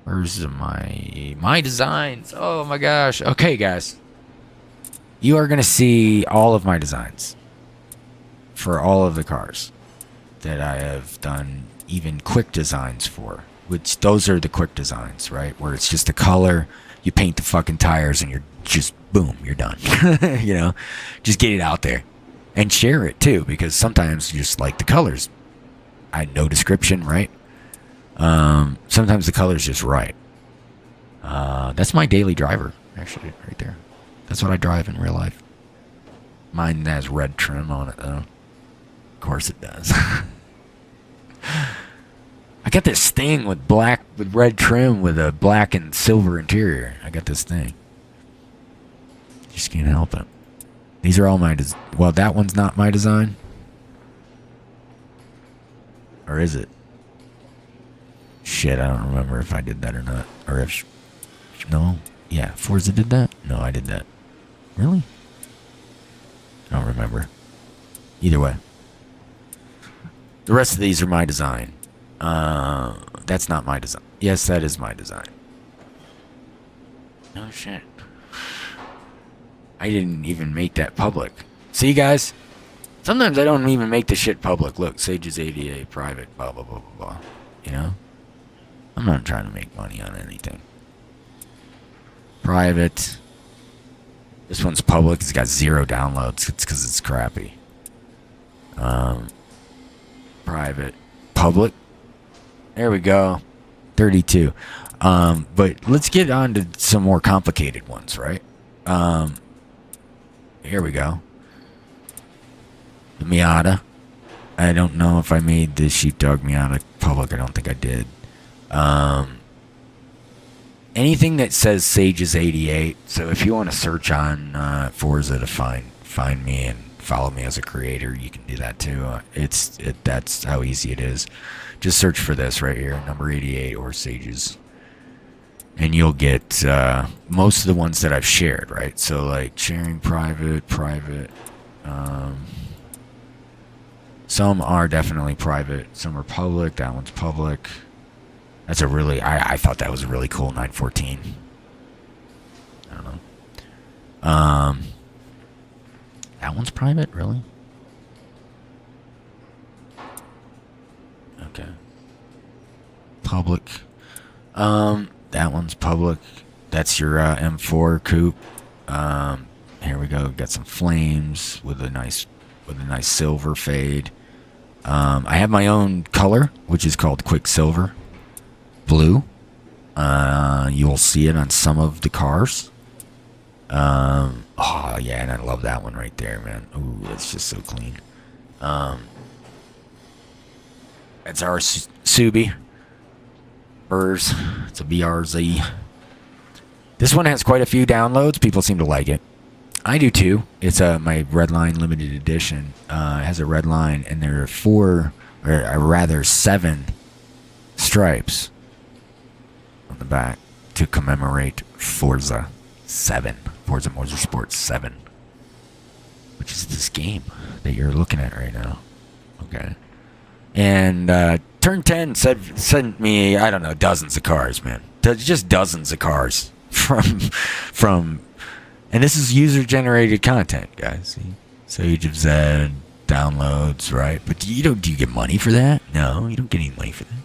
S1: Where's my designs? Oh my gosh. Okay, guys. You are gonna see all of my designs for all of the cars that I have done, even quick designs for. Which those are the quick designs, right? Where it's just a color, you paint the fucking tires, and you're just boom, you're done. You know, just get it out there and share it too, because sometimes you just like the colors. I had no description, right? Sometimes the color's just right. That's my daily driver, actually, right there. That's what I drive in real life. Mine has red trim on it, though. Of course it does. I got this thing with red trim with a black and silver interior. I got this thing. Just can't help it. These are all my well, that one's not my design. Or is it? Shit, I don't remember if I did that or not. Or if... No. Yeah, Forza did that? No, I did that. Really? I don't remember. Either way. The rest of these are my design. That's not my design. Yes, that is my design. No shit. I didn't even make that public. See, guys? Sometimes I don't even make the shit public. Look, Sage's ADA, private, blah, blah, blah, blah, blah. You know? I'm not trying to make money on anything. Private. This one's public. It's got 0 downloads. It's because it's crappy. Private. Public. There we go. 32. But let's get on to some more complicated ones, right? Here we go. The Miata. I don't know if I made the Sheepdog Miata public. I don't think I did. Anything that says Sage's 88. So if you want to search on Forza to find me and follow me as a creator, you can do that too. That's how easy it is. Just search for this right here, number 88 or Sage's, and you'll get most of the ones that I've shared, right? So like sharing private. Some are definitely private. Some are public. That one's public. That's a really... I thought that was a really cool 914. I don't know. That one's private, really? Okay. Public. That one's public. That's your M4 coupe. Here we go. Got some flames with a nice silver fade. I have my own color, which is called Quicksilver Blue. You'll see it on some of the cars. Oh yeah, and I love that one right there, man. Ooh, that's just so clean. That's our Subi. Burrs. It's a BRZ. This one has quite a few downloads. People seem to like it. I do too. It's my red line limited edition. It has a red line, and there are 4, or rather 7 stripes on the back to commemorate Forza 7. Forza Motorsport 7. Which is this game that you're looking at right now. Okay. And Turn 10 sent me, I don't know, dozens of cars, man. Just dozens of cars from and this is user-generated content, guys. See? SAGEofZED, downloads, right? But do you get money for that? No, you don't get any money for that.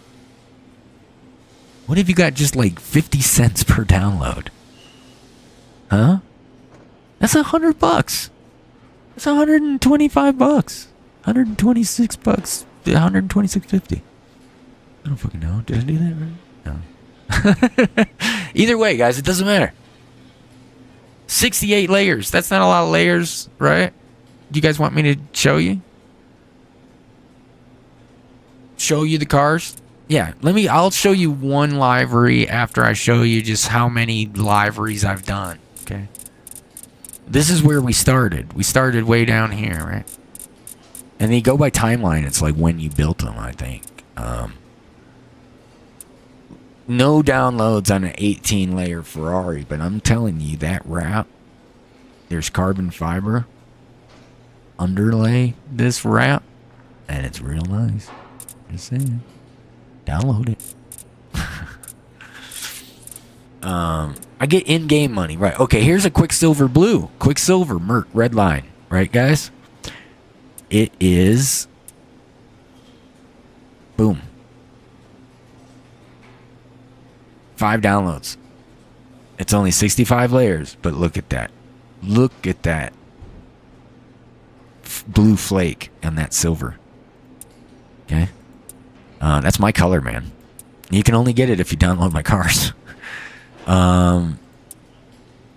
S1: What if you got just like 50 cents per download? Huh? That's $100. That's $125. $126. $126.50. I don't fucking know. Did I do that right? No. Either way, guys, it doesn't matter. 68 layers. That's not a lot of layers, right? Do you guys want me to show you? Show you the cars? Yeah, I'll show you one livery after I show you just how many liveries I've done, okay? This is where we started. We started way down here, right? And they go by timeline. It's like when you built them, I think. No downloads on an 18-layer Ferrari, but I'm telling you, that wrap, there's carbon fiber underlay this wrap, and it's real nice. Just saying. Download it. I get in-game money, right? Okay, here's a Quicksilver Blue. Quicksilver Merc red line, right, guys? It is... Boom. 5 downloads. It's only 65 layers, but look at that. Look at that blue flake on that silver. Okay? That's my color, man. You can only get it if you download my cars. I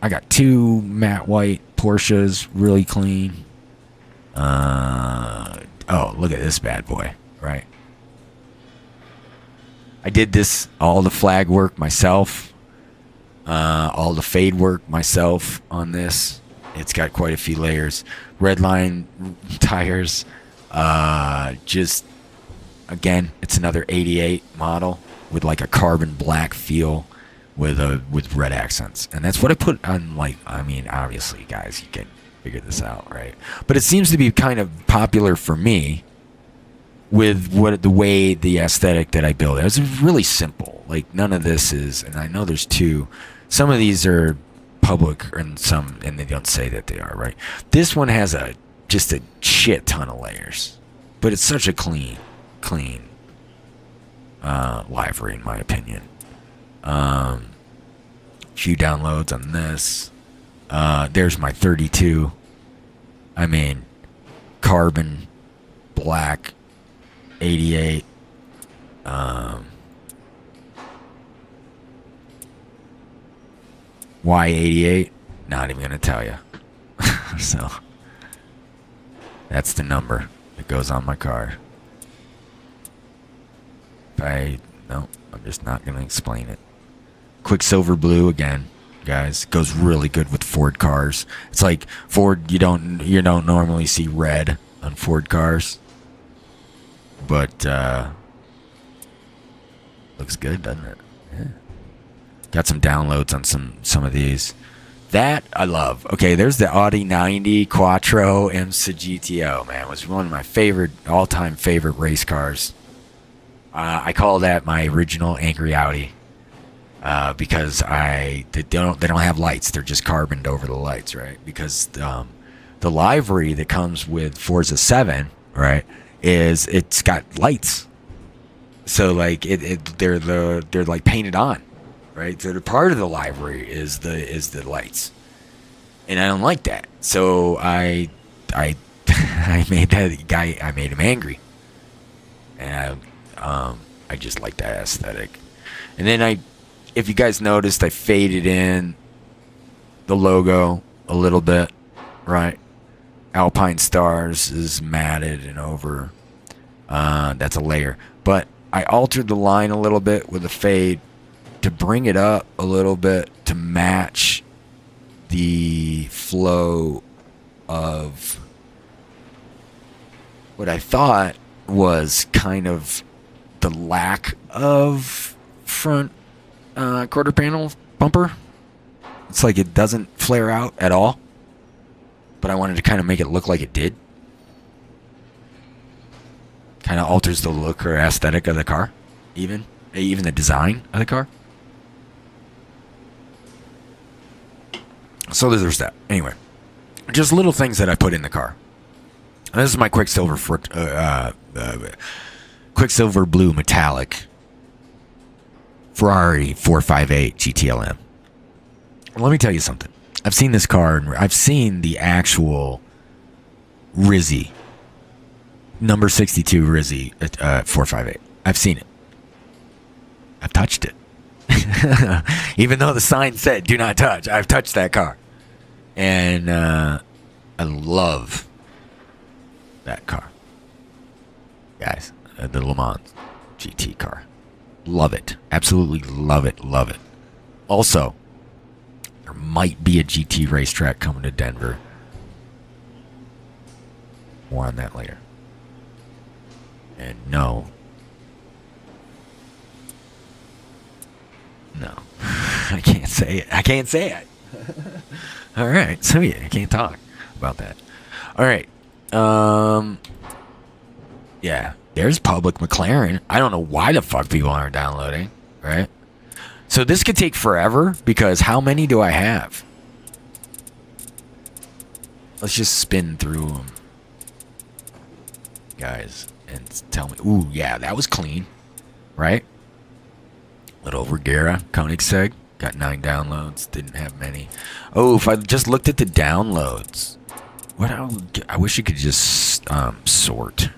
S1: got 2 matte white Porsches, really clean. Oh, look at this bad boy, right? I did this, all the flag work myself, all the fade work myself on this. It's got quite a few layers. Red line tires, just, again, it's another 88 model with like a carbon black feel with red accents. And that's what I put on, like, I mean, obviously, guys, you can figure this out, right? But it seems to be kind of popular for me with the aesthetic that I build. It's really simple. Like, none of this is, and I know there's 2. Some of these are public, and they don't say that they are, right? This one has just a shit ton of layers, but it's such a clean livery, in my opinion. Few downloads on this. There's my 32. I mean, carbon black 88. Why 88? Not even gonna tell you. So that's the number that goes on my car. No, I'm just not gonna explain it. Quicksilver Blue again, guys, goes really good with Ford cars. It's like Ford, you don't normally see red on Ford cars, but looks good, doesn't it? Yeah. Got some downloads on some of these. That I love. Okay, there's the Audi 90 Quattro IMSA GTO, man. It was one of my all-time favorite race cars. I call that my original Angry Audi. Because they don't have lights. They're just carboned over the lights, right? Because The livery that comes with Forza 7, right, is it's got lights. So like they're like painted on, right? So the part of the livery is the lights, and I don't like that. So I made that guy. I made him angry, and I just like that aesthetic. And then if you guys noticed, I faded in the logo a little bit, right? Alpine Stars is matted and over. That's a layer, but I altered the line a little bit with a fade to bring it up a little bit to match the flow of what I thought was kind of the lack of front quarter panel bumper. It's like it doesn't flare out at all, but I wanted to kind of make it look like it did. Kind of alters the look or aesthetic of the car, even the design of the car. So there's that. Anyway, just little things that I put in the car. And this is my Quicksilver Blue Metallic Ferrari 458 GTLM. Let me tell you something. I've seen this car, and I've seen the actual Rizzy. Number 62 Rizzy 458. I've seen it. I've touched it. Even though the sign said do not touch, I've touched that car. And I love that car. Guys, the Le Mans GT car. Love it. Absolutely love it. Love it. Also, there might be a GT racetrack coming to Denver. More on that later. And no, I can't say it. I can't say it. All right, so yeah, I can't talk about that. All right, yeah, there's public McLaren. I don't know why the fuck people aren't downloading, right? So this could take forever because how many do I have? Let's just spin through them, guys. And tell me, ooh, yeah, that was clean, right? Little Vergara, Koenigsegg, got 9 downloads, didn't have many. Oh, if I just looked at the downloads, I wish you could just sort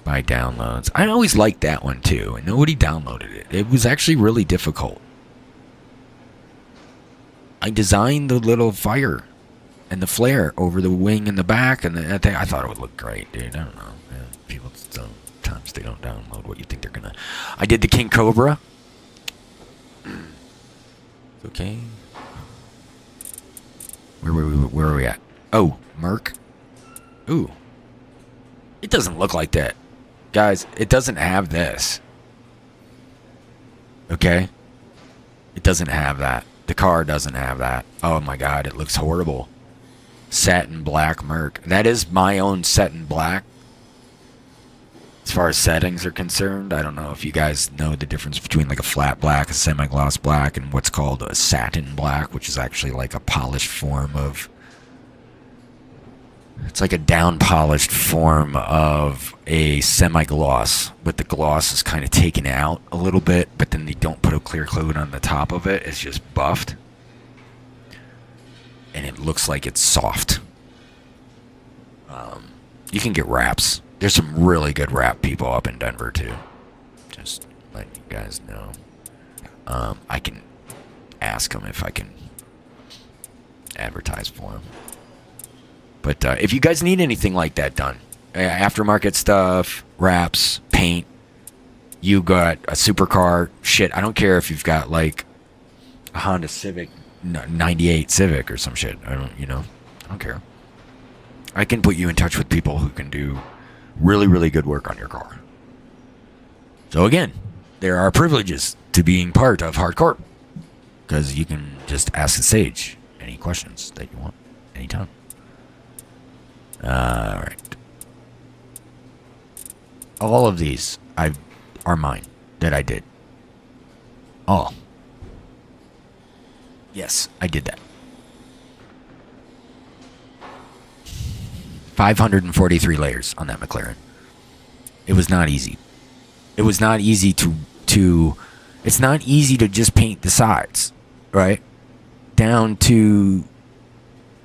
S1: by downloads. I always liked that one too, and nobody downloaded it. It was actually really difficult. I designed the little fire and the flare over the wing and the back, and I thought it would look great, dude. I don't know. People sometimes they don't download what you think they're gonna. I did the King Cobra. Okay. Where are we at? Oh, Merc. Ooh. It doesn't look like that, guys. It doesn't have this. Okay. It doesn't have that. The car doesn't have that. Oh my God, it looks horrible. Satin black Merc. That is my own satin black. As far as settings are concerned, I don't know if you guys know the difference between like a flat black, a semi-gloss black, and what's called a satin black, which is actually like a polished form of... It's like a down-polished form of a semi-gloss, but the gloss is kind of taken out a little bit, but then they don't put a clear coat on the top of it. It's just buffed. And it looks like it's soft. You can get wraps. There's some really good wrap people up in Denver, too. Just letting you guys know. I can ask them if I can advertise for them. But if you guys need anything like that done, aftermarket stuff, wraps, paint, you got a supercar, shit, I don't care if you've got like a Honda Civic, 98 Civic or some shit. I don't care. I can put you in touch with people who can do really, really good work on your car. So again, there are privileges to being part of H.A.R.D Corp. Because you can just ask the Sage any questions that you want, anytime. Alright. All of these are mine that I did. All. Yes, I did that. 543 layers on that McLaren. It was not easy. It was not easy to it's not easy to just paint the sides, right? Down to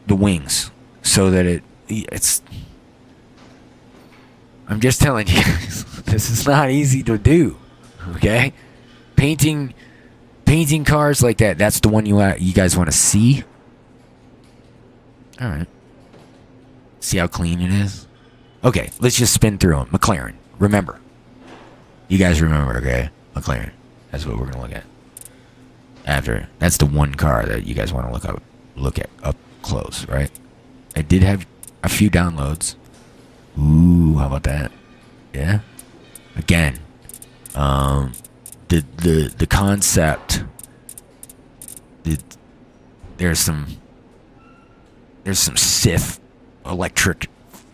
S1: the wings so that it's I'm just telling you, this is not easy to do. Okay? Painting cars like that, that's the one you guys want to see. All right. See how clean it is? Okay, let's just spin through them. McLaren, remember. You guys remember, okay? McLaren. That's what we're going to look at. That's the one car that you guys want to look at up close, right? I did have a few downloads. Ooh, how about that? Yeah. Again, the concept. There's some Sith electric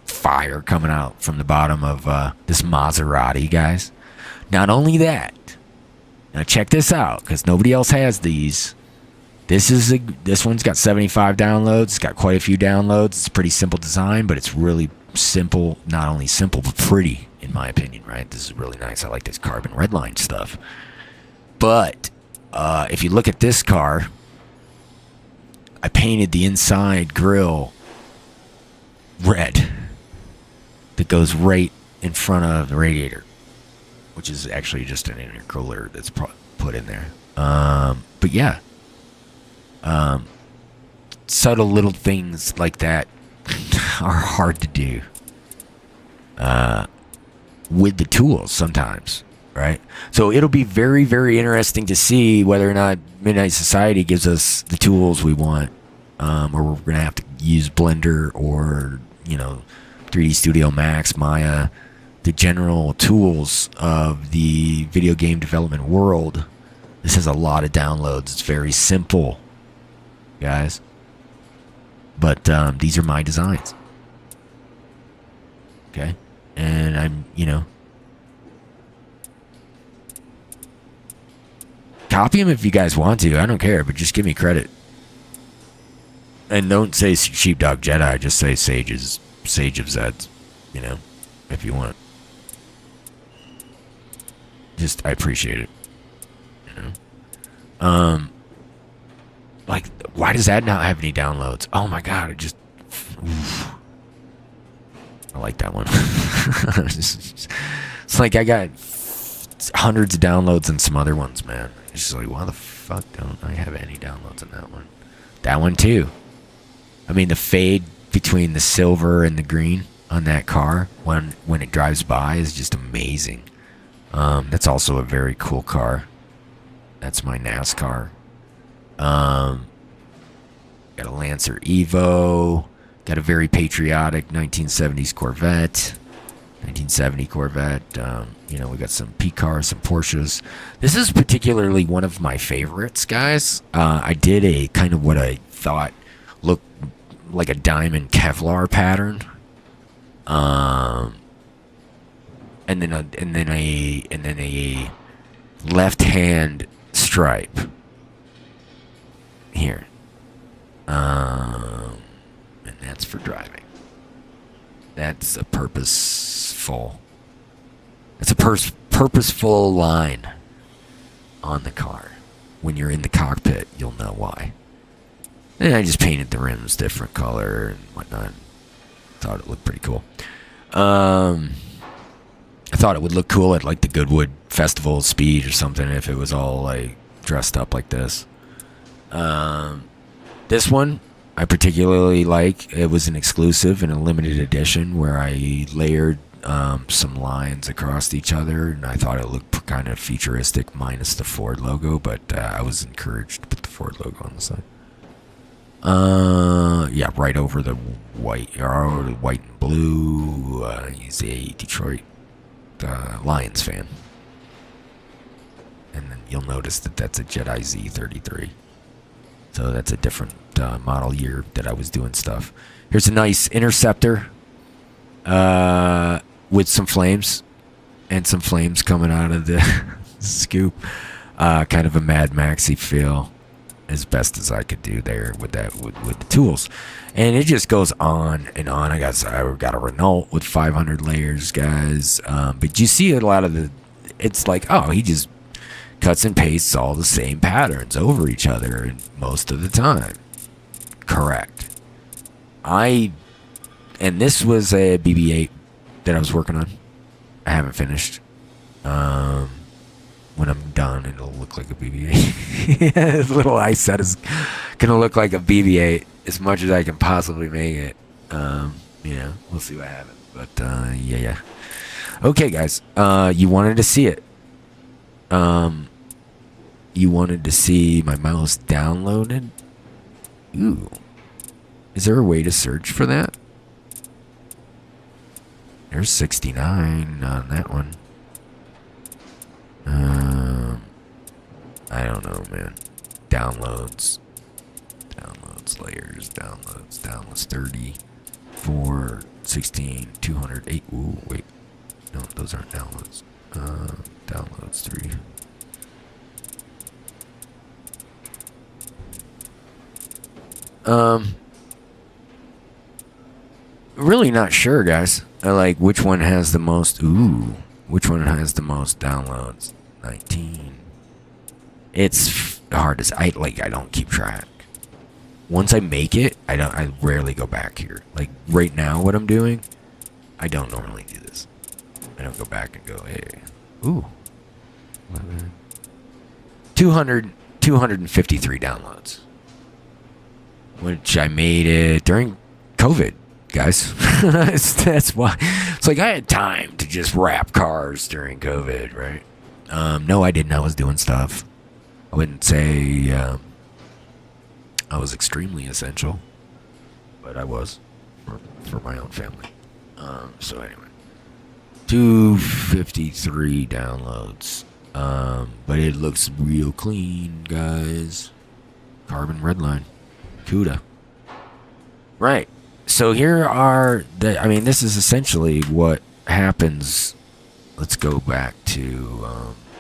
S1: fire coming out from the bottom of this Maserati, guys. Not only that. Now check this out, because nobody else has these. This one's got 75 downloads. It's got quite a few downloads. It's a pretty simple design, but it's really simple. Not only simple, but pretty, in my opinion, right? This is really nice. I like this carbon redline stuff. But if you look at this car, I painted the inside grille red that goes right in front of the radiator, which is actually just an intercooler that's put in there. But yeah. Subtle little things like that are hard to do with the tools sometimes, right? So it'll be very, very interesting to see whether or not Midnight Society gives us the tools we want, or we're going to have to use Blender or, 3D Studio Max, Maya, the general tools of the video game development world. This has a lot of downloads. It's very simple, guys. But these are my designs. Okay? And I'm, copy them if you guys want to. I don't care, but just give me credit. And don't say Sheepdog Jedi. Just say SAGEofZED, if you want. Just, I appreciate it. Like, why does that not have any downloads? Oh my god, oof. I like that one. It's like I got hundreds of downloads and some other ones, man. It's just like, why the fuck don't I have any downloads on that one? That one too. I mean, the fade between the silver and the green on that car when it drives by is just amazing. That's also a very cool car. That's my NASCAR. Got a Lancer Evo. Got a very patriotic 1970s Corvette. 1970 Corvette. We got some P-cars, some Porsches. This is particularly one of my favorites, guys. I did a kind of what I thought looked like a diamond Kevlar pattern. And then a left-hand stripe here. And that's for driving. That's a purposeful line on the car. When you're in the cockpit, you'll know why. And I just painted the rims different color and whatnot. Thought it looked pretty cool. I thought it would look cool at like the Goodwood Festival of Speed or something if it was all like dressed up like this. This one I particularly like. It was an exclusive and a limited edition where I layered some lines across each other, and I thought it looked kind of futuristic minus the Ford logo, but I was encouraged to put the Ford logo on the side. Yeah, right over the white and blue. He's a Detroit Lions fan. And then you'll notice that that's a Jedi Z33. So that's a different model year that I was doing stuff. Here's a nice Interceptor with some flames. And some flames coming out of the scoop. Kind of a Mad Maxy feel. as best as I could do there with that with the tools, and it just goes on and on. I got a Renault with 500 layers, guys. But you see a lot of it's like, oh, he just cuts and pastes all the same patterns over each other most of the time. Correct. And this was a BB-8 that I was working on. I haven't finished. When I'm done, it'll look like a BB-8. This little ice set is gonna look like a BB-8 as much as I can possibly make it. We'll see what happens. But yeah. Okay, guys. You wanted to see it. You wanted to see my mouse downloaded. Ooh, is there a way to search for that? There's 69 on that one. I don't know, man. Downloads, layers, downloads 30, 4, 16, 208. Ooh, wait. No, those aren't downloads. Downloads 3. Really not sure, guys. I like which one has the most. Ooh, which one has the most downloads? 19. It's hard to. I don't keep track. Once I make it, I rarely go back here. Like right now, what I'm doing, I don't normally do this. I don't go back and go, hey, ooh, 253 downloads, which I made it during COVID, guys. That's why. It's like I had time to just wrap cars during COVID, right? No, I didn't. I was doing stuff. I wouldn't say I was extremely essential, but I was for my own family. So anyway, 253 downloads. But it looks real clean, guys. Carbon redline. CUDA. Right. So here are this is essentially what happens. Let's go back to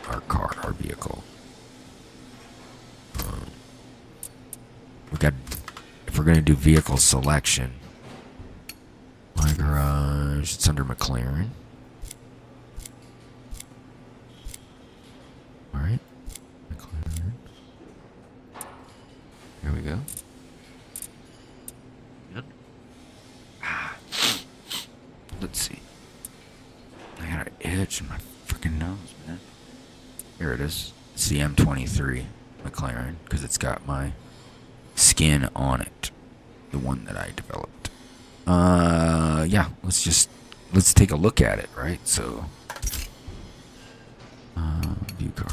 S1: our car, our vehicle. If we're going to do vehicle selection, my garage, it's under McLaren. All right, McLaren. Here we go. Yep. Let's see. I got an itch in my freaking nose, man. Here it is. It's the M23 McLaren because it's got my skin on it, the one that I developed. Yeah, let's take a look at it, right? So view car.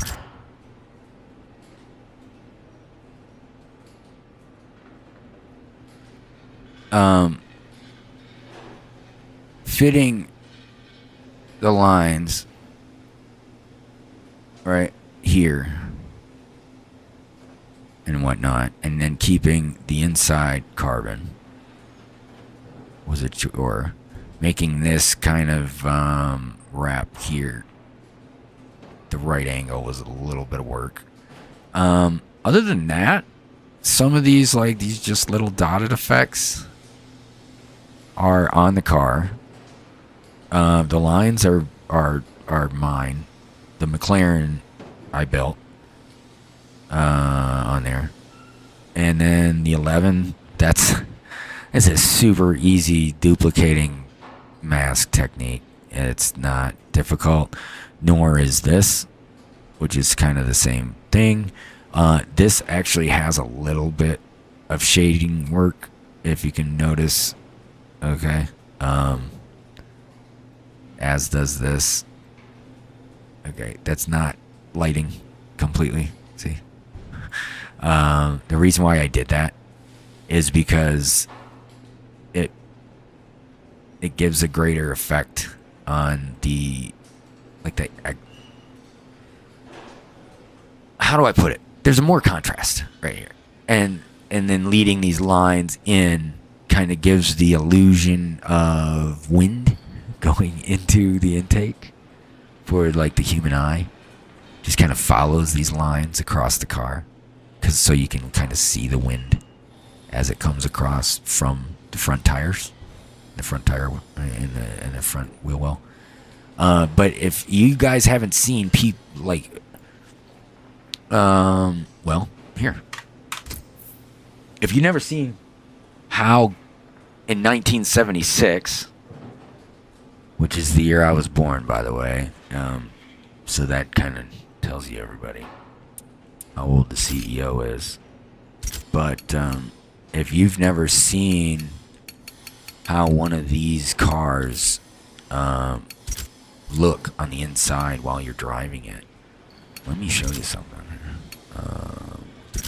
S1: Fitting the lines right here and whatnot, and then keeping the inside carbon or making this kind of wrap here. The right angle was a little bit of work. Other than that, some of these just little dotted effects are on the car. The lines are mine. The McLaren I built on there, and then the 11. That's a super easy duplicating mask technique. It's not difficult, nor is this, which is kind of the same thing. This actually has a little bit of shading work, if you can notice. Okay. As does this. Okay, that's not lighting completely. See? The reason why I did that is because it gives a greater effect on how do I put it? There's more contrast right here. And then leading these lines in kind of gives the illusion of wind going into the intake for the human eye. Just kind of follows these lines across the car. because so you can kind of see the wind as it comes across from the front tires, the front tire and the front wheel well. But if you guys haven't seen well, here. If you've never seen how in 1976, which is the year I was born, by the way, so that kind of tells you everybody how old the CEO is. But if you've never seen how one of these cars look on the inside while you're driving it, let me show you something.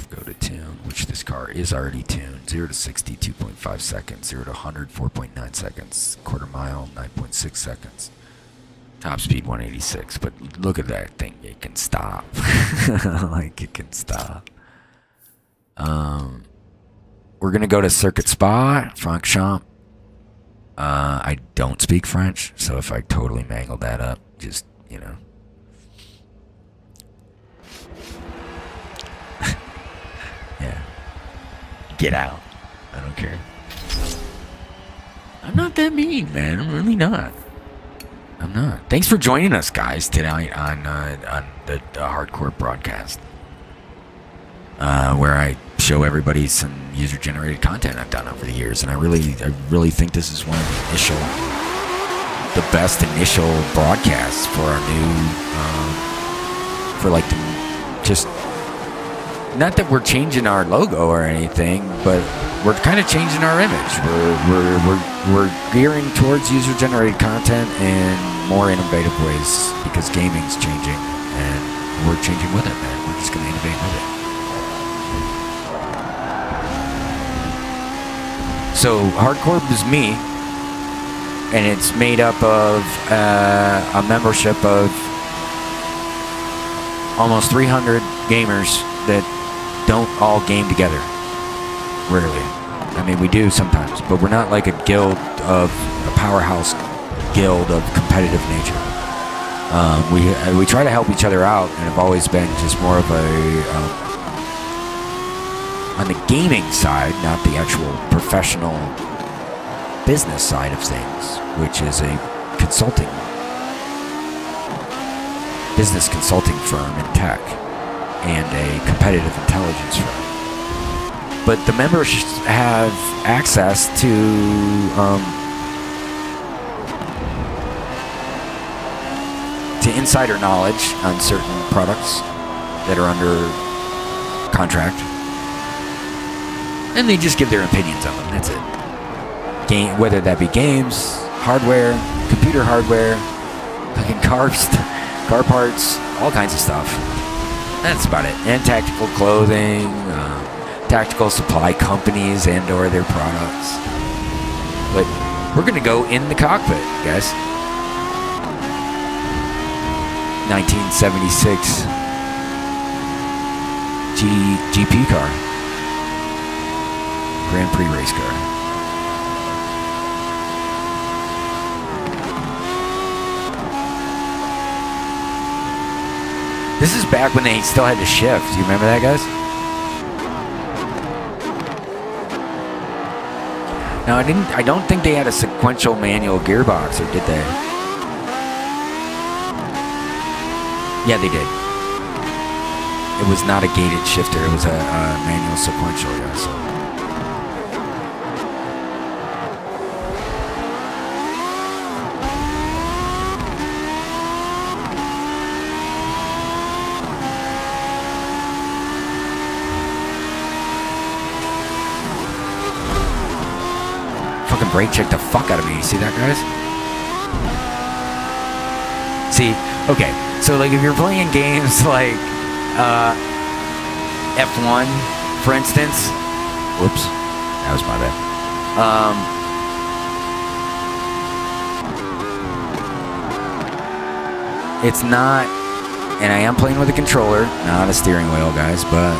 S1: Go to tune, which this car is already tuned. 0 to 60, 2.5 seconds. 0 to 100, 4.9 seconds. Quarter mile, 9.6 seconds. Top speed, 186. But look at that thing. It can stop. Like, it can stop. We're going to go to Circuit Spa, Francorchamps. I don't speak French, so if I totally mangled that up, just, you know. Yeah. Get out. I don't care. I'm not that mean, man. I'm really not. I'm not. Thanks for joining us, guys, tonight on the H.A.R.D Corp broadcast, where I show everybody some user-generated content I've done over the years, and I really think this is one of the best initial broadcasts for our new, for like just. Not that we're changing our logo or anything, but we're kind of changing our image. We're gearing towards user-generated content in more innovative ways because gaming's changing, and we're changing with it, man. We're just going to innovate with it. So H.A.R.D Corp is me, and it's made up of a membership of almost 300 gamers that don't all game together. Rarely. I mean, we do sometimes, but we're not like a guild of a powerhouse guild of competitive nature. We try to help each other out, and have always been just more of a on the gaming side, not the actual professional business side of things, which is a business consulting firm in tech and a competitive intelligence firm. But the members have access to insider knowledge on certain products that are under contract, and they just give their opinions on them. That's it. Whether that be games, hardware, computer hardware, fucking cars, car parts, all kinds of stuff. That's about it. And tactical clothing, tactical supply companies and or their products. But we're going to go in the cockpit, guys. 1976 GP car. Grand Prix race car. This is back when they still had to shift. Do you remember that, guys? No, I don't think they had a sequential manual gearbox, or did they? Yeah, they did. It was not a gated shifter. It was a manual sequential, yes. Fucking brake check the fuck out of me. You see that, guys? See, okay, so like if you're playing games like F1, for instance, whoops, that was my bad. It's not, and I am playing with a controller, not a steering wheel, guys, but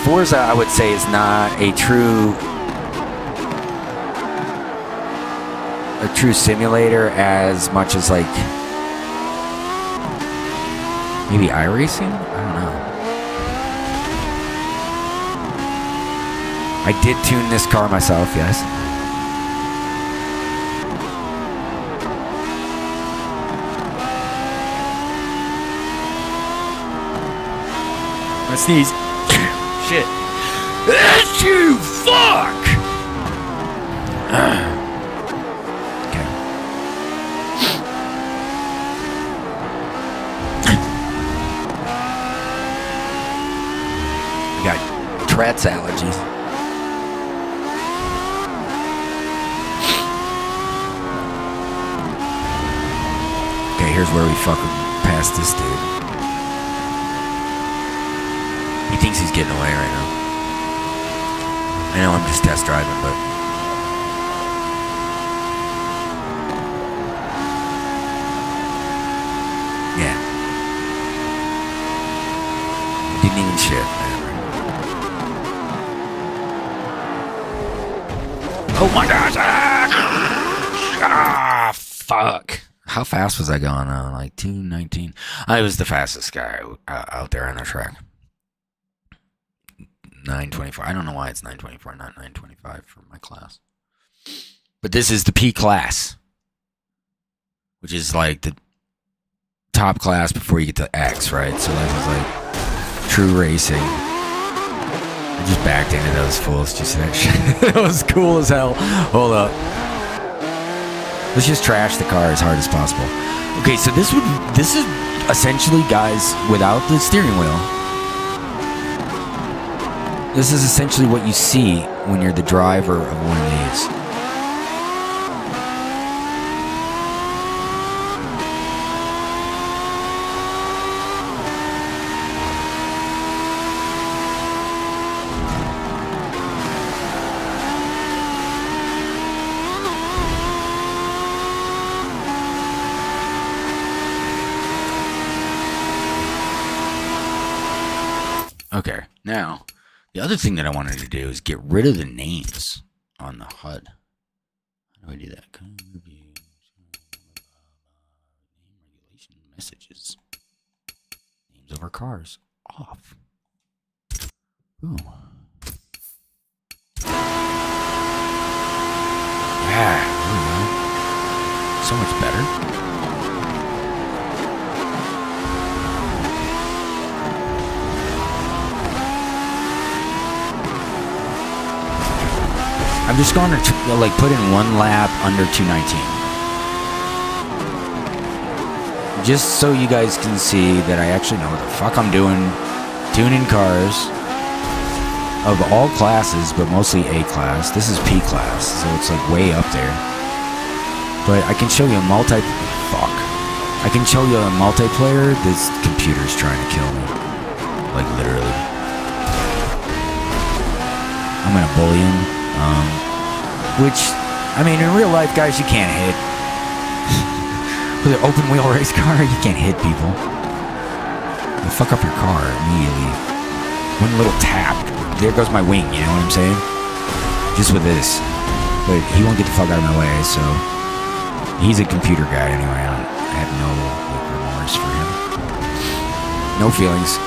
S1: Forza, I would say, is not a true simulator as much as like Maybe iRacing? I don't know. I did tune this car myself, yes. I sneeze. Shit. Achoo! Fuck! Okay. I got Tourette's allergies. Okay, here's where we fucking pass this dude. He thinks he's getting away right now. I know I'm just test driving, but... yeah. Didn't even shift, man. Oh my gosh! Ah, fuck. How fast was I going on? Like 2:19. I was the fastest guy out there on the track. 9:24. I don't know why it's 9:24, not 9:25 for my class. But this is the P class, which is like the top class before you get to X, right? So that was like true racing. I just backed into those fools. Did you see that shit? That was cool as hell. Hold up. Let's just trash the car as hard as possible. Okay, so this is essentially, guys, without the steering wheel. This is essentially what you see when you're the driver of one of these. Okay, now, the other thing that I wanted to do is get rid of the names on the HUD. How do I do that? Code review, name regulation messages. Names of our cars off. Ooh. Yeah, so much better. I'm just going to put in one lap under 219. Just so you guys can see that I actually know what the fuck I'm doing. Tuning cars of all classes, but mostly A class. This is P class, so it's like way up there. But I can show you a I can show you a multiplayer. This computer's trying to kill me. Like literally. I'm gonna bully him. Which, I mean, in real life, guys, you can't hit. With an open wheel race car, you can't hit people. You fuck up your car immediately. One little tap, there goes my wing, you know what I'm saying? Just with this. But he won't get the fuck out of my way, so... he's a computer guy anyway. I have no remorse for him. No feelings.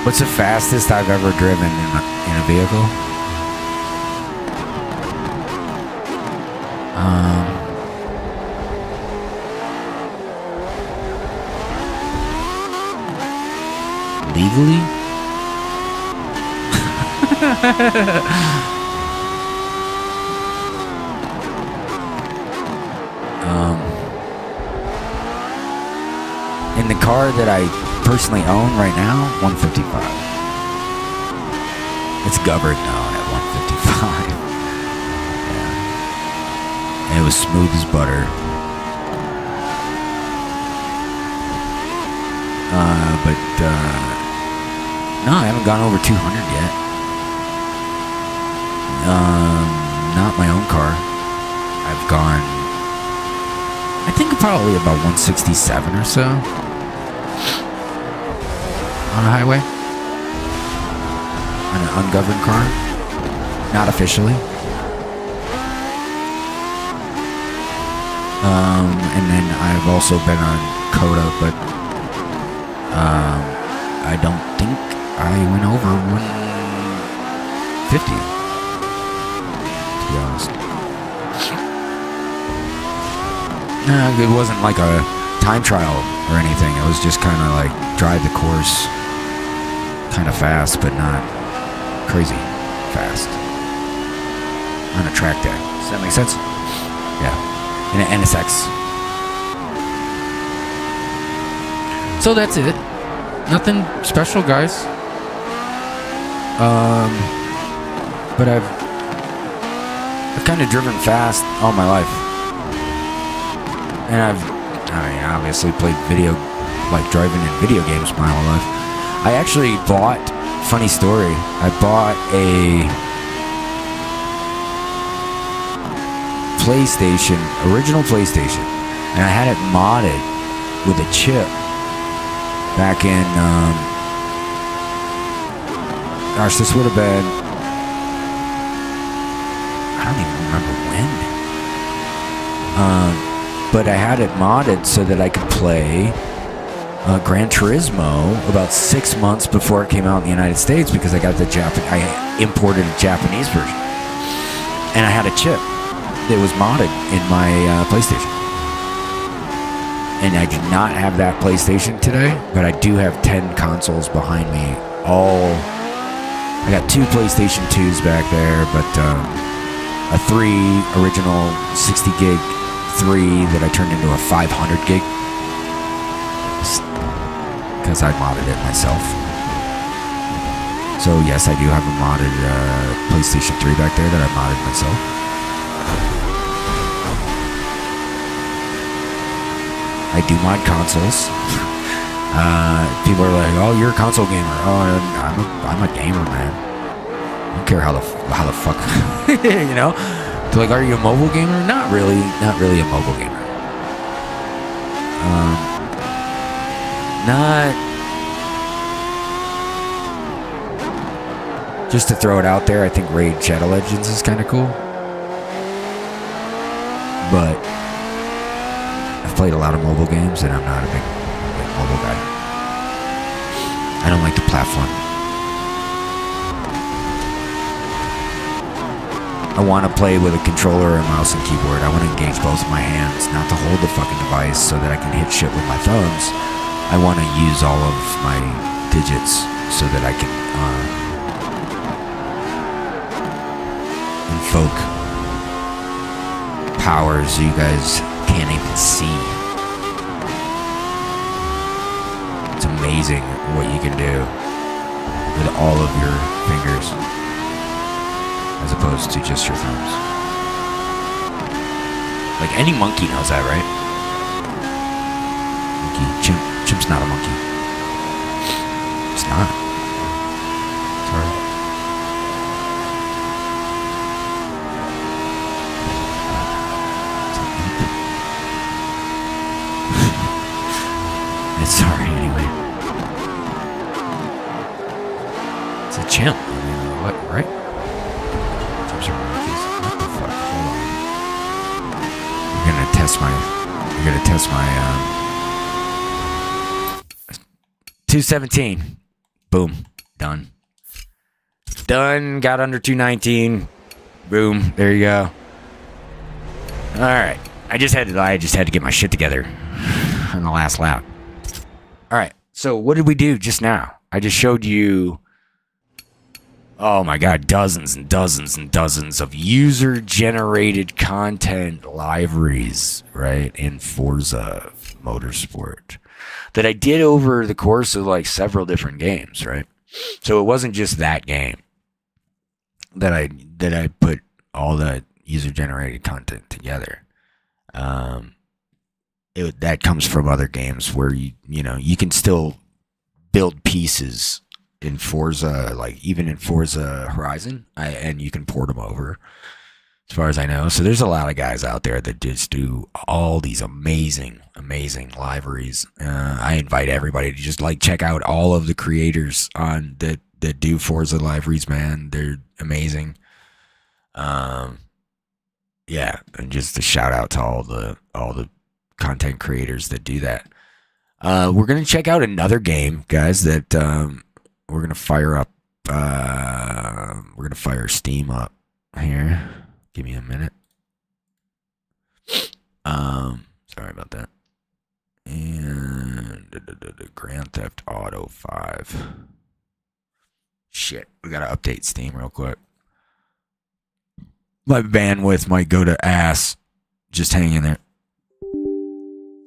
S1: What's the fastest I've ever driven in a vehicle? Legally? In the car that I personally own right now, 155. It's governed now at 155. Yeah. And it was smooth as butter. No, I haven't gone over 200 yet. Not my own car. I've gone... I think probably about 167 or so on a highway. On an ungoverned car. Not officially. And then I've also been on Coda, but I don't think I went over 150, to be honest. It wasn't like a time trial or anything. It was just kind of like drive the course kind of fast, but not crazy fast on a track day. Does that make sense? Yeah. In an NSX. So that's it. Nothing special, guys. But I've kind of driven fast all my life. And I've obviously played driving in video games my whole life. I actually bought, funny story, I bought a original PlayStation, and I had it modded with a chip back in, this would have been, I don't even remember when. But I had it modded so that I could play Gran Turismo about 6 months before it came out in the United States, because I imported a Japanese version, and I had a chip that was modded in my PlayStation. And I do not have that PlayStation today, but I do have 10 consoles behind me. I got 2 PlayStation 2s back there, but a 3 original 60 gig 3 that I turned into a 500 gig because I modded it myself. So yes, I do have a modded PlayStation 3 back there that I modded myself. I do mod consoles. People are like, "Oh, you're a console gamer." Oh, I'm a gamer, man. I don't care how the fuck, you know. They're like, "Are you a mobile gamer?" Not really a mobile gamer. Not just to throw it out there. I think Raid Shadow Legends is kind of cool, but I've played a lot of mobile games, and I'm not a big mobile guy. I don't like the platform. I want to play with a controller, a mouse, and keyboard. I want to engage both of my hands, not to hold the fucking device so that I can hit shit with my thumbs. I want to use all of my digits so that I can invoke powers you guys can't even see. It's amazing what you can do with all of your fingers, as opposed to just your thumbs. Like any monkey knows that, right? Monkey, chimp's not a monkey. It's not. Sorry. It's sorry anyway. It's a chimp. I mean, what, right? Chimps are monkeys. What the fuck? Hold on. You're gonna test my 217. Boom. Done. Got under 219. Boom. There you go. All right. I just had to get my shit together on the last lap. All right. So what did we do just now? I just showed you, oh my God, dozens and dozens and dozens of user-generated content libraries, right, in Forza Motorsport that I did over the course of like several different games, right? So it wasn't just that game that I put all the user-generated content together. That comes from other games where you can still build pieces in Forza, like even in Forza Horizon, and you can port them over. as far as I know. So there's a lot of guys out there that just do all these amazing libraries. I invite everybody to just like check out all of the creators on that do Forza libraries, man. They're amazing. Yeah, and just a shout out to all the content creators that do that. We're gonna check out another game, guys, that we're gonna fire up. We're gonna fire Steam up here. Give me a minute. Sorry about that. And Grand Theft Auto 5. Shit, we gotta update Steam real quick. My bandwidth might go to ass. Just hang in there.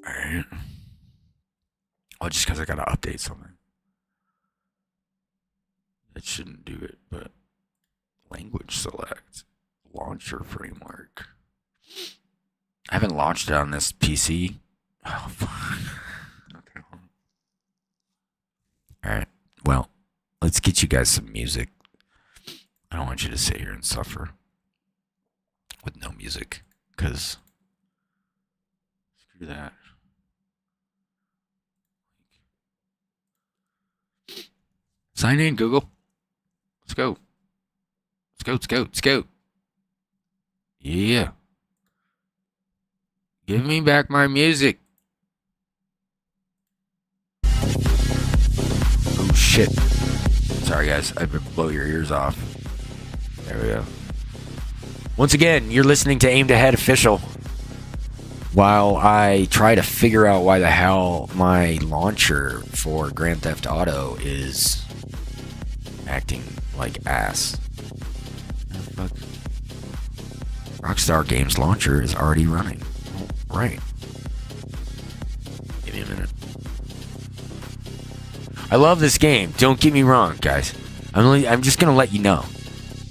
S1: Alright. Oh, just because I gotta update something. It shouldn't do it, but language select. Launcher framework. I haven't launched it on this PC. Oh, fuck. Okay. Alright. Well, let's get you guys some music. I don't want you to sit here and suffer with no music, because screw that. Sign in, Google. Let's go. Let's go. Yeah. Give me back my music. Oh, shit. Sorry, guys. I blow your ears off. There we go. Once again, you're listening to Aimed Ahead Official. While I try to figure out why the hell my launcher for Grand Theft Auto is acting like ass. Oh, fuck. Rockstar Games launcher is already running. Right. Give me a minute. I love this game. Don't get me wrong, guys. I'm just gonna let you know.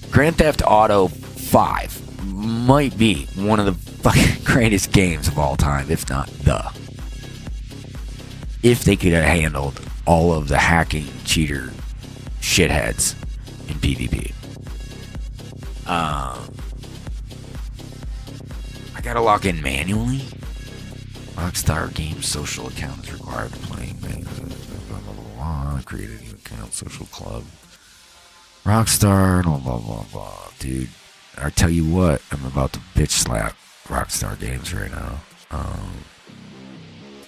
S1: Grand Theft Auto 5 might be one of the fucking greatest games of all time, if not the. If they could have handled all of the hacking cheater shitheads in PvP. I gotta log in manually. Rockstar Games social account is required to play. Create a new account, social club. Rockstar, blah blah blah blah. Dude, I tell you what, I'm about to bitch slap Rockstar Games right now.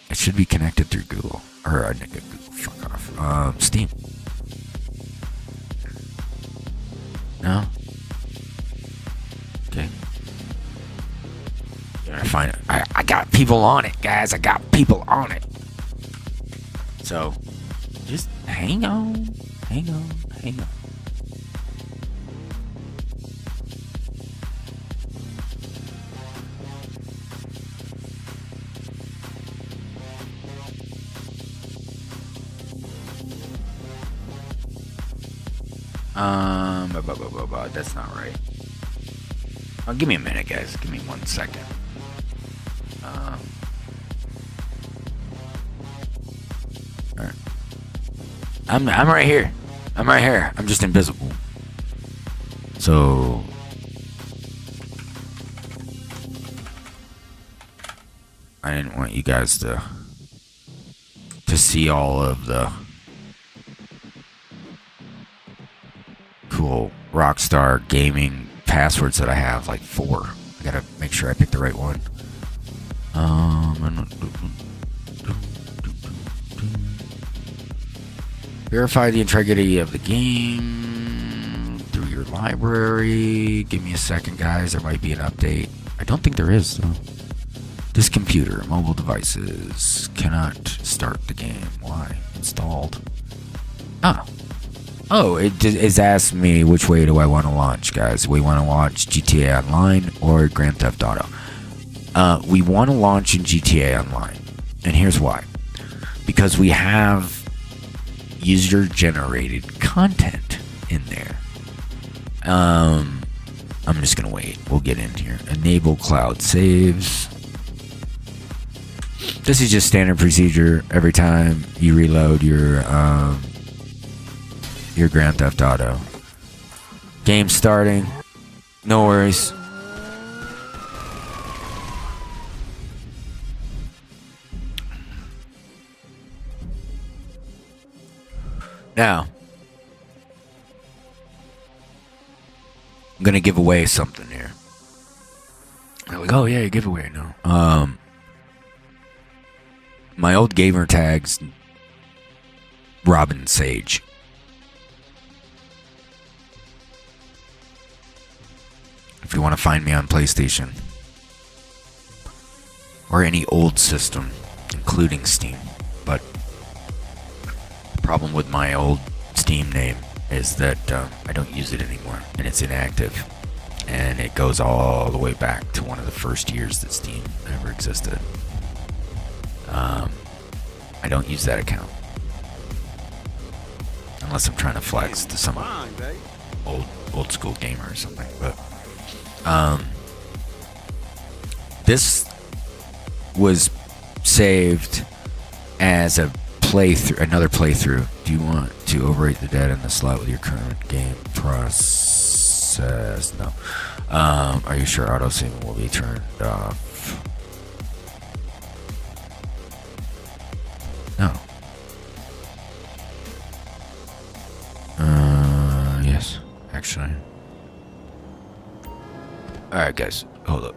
S1: It should be connected through Google. Or Google, fuck off. Steam. No? Okay. I find it. I got people on it, guys. I got people on it. So, just hang on. That's not right. Oh, give me a minute, guys. Give me 1 second. All right. I'm right here. I'm just invisible. So I didn't want you guys to see all of the cool Rockstar Gaming passwords that I have, like 4. I gotta make sure I pick the right one. Verify the integrity of the game through your library. Give me a second, guys. There might be an update. I don't think there is, though. This computer, mobile devices, cannot start the game. Why? Installed. Oh, it's asked me which way do I want to launch, guys. We want to launch GTA Online or Grand Theft Auto. We want to launch in GTA Online. And here's why. Because we have user-generated content in there. I'm just going to wait. We'll get in here. Enable cloud saves. This is just standard procedure every time you reload your Grand Theft Auto. Game starting. No worries. Now, I'm gonna give away something here. They're like, oh yeah, giveaway. No. My old gamer tags, Robin Sage. If you want to find me on PlayStation or any old system, including Steam, but the problem with my old Steam name is that I don't use it anymore, and it's inactive, and it goes all the way back to one of the first years that Steam ever existed. I don't use that account unless I'm trying to flex to some old school gamer or something. But this was saved as a playthrough, another playthrough. Do you want to overwrite the data in the slot with your current game process? No. Are you sure autosaving will be turned off? No. Yes, actually. Alright guys, hold up.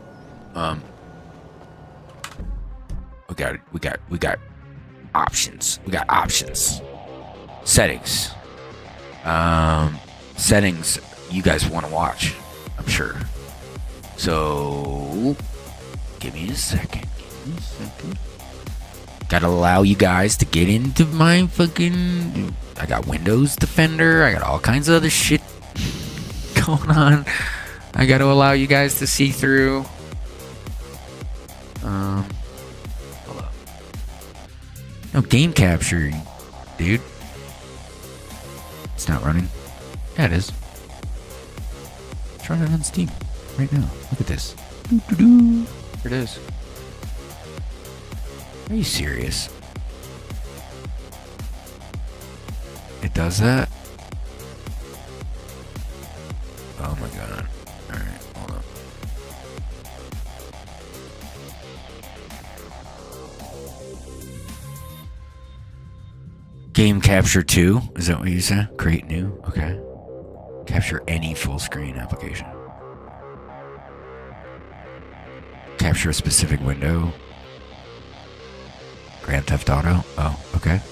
S1: We got options. We got options. Settings. Settings you guys want to watch, I'm sure. So give me a second. Gotta allow you guys to get into my fucking... I got Windows Defender. I got all kinds of other shit going on. I gotta allow you guys to see through. Hold up. No, game capture, dude. It's not running. Yeah, it is. It's running on Steam right now. Look at this. Here it is. Are you serious? It does that? Oh my god. Alright, hold on. Game capture 2? Is that what you said? Create new? Okay. Capture any full screen application. Capture a specific window. Grand Theft Auto? Oh, okay.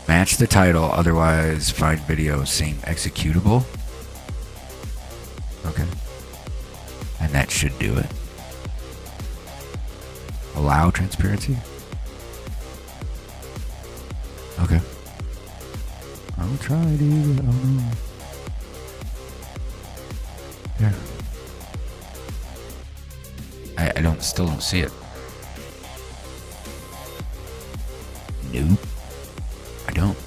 S1: Match the title, otherwise find video same executable. Okay. And that should do it. Allow transparency? Okay. I'll try, dude. Oh no. There. I still don't see it. Nope. I don't.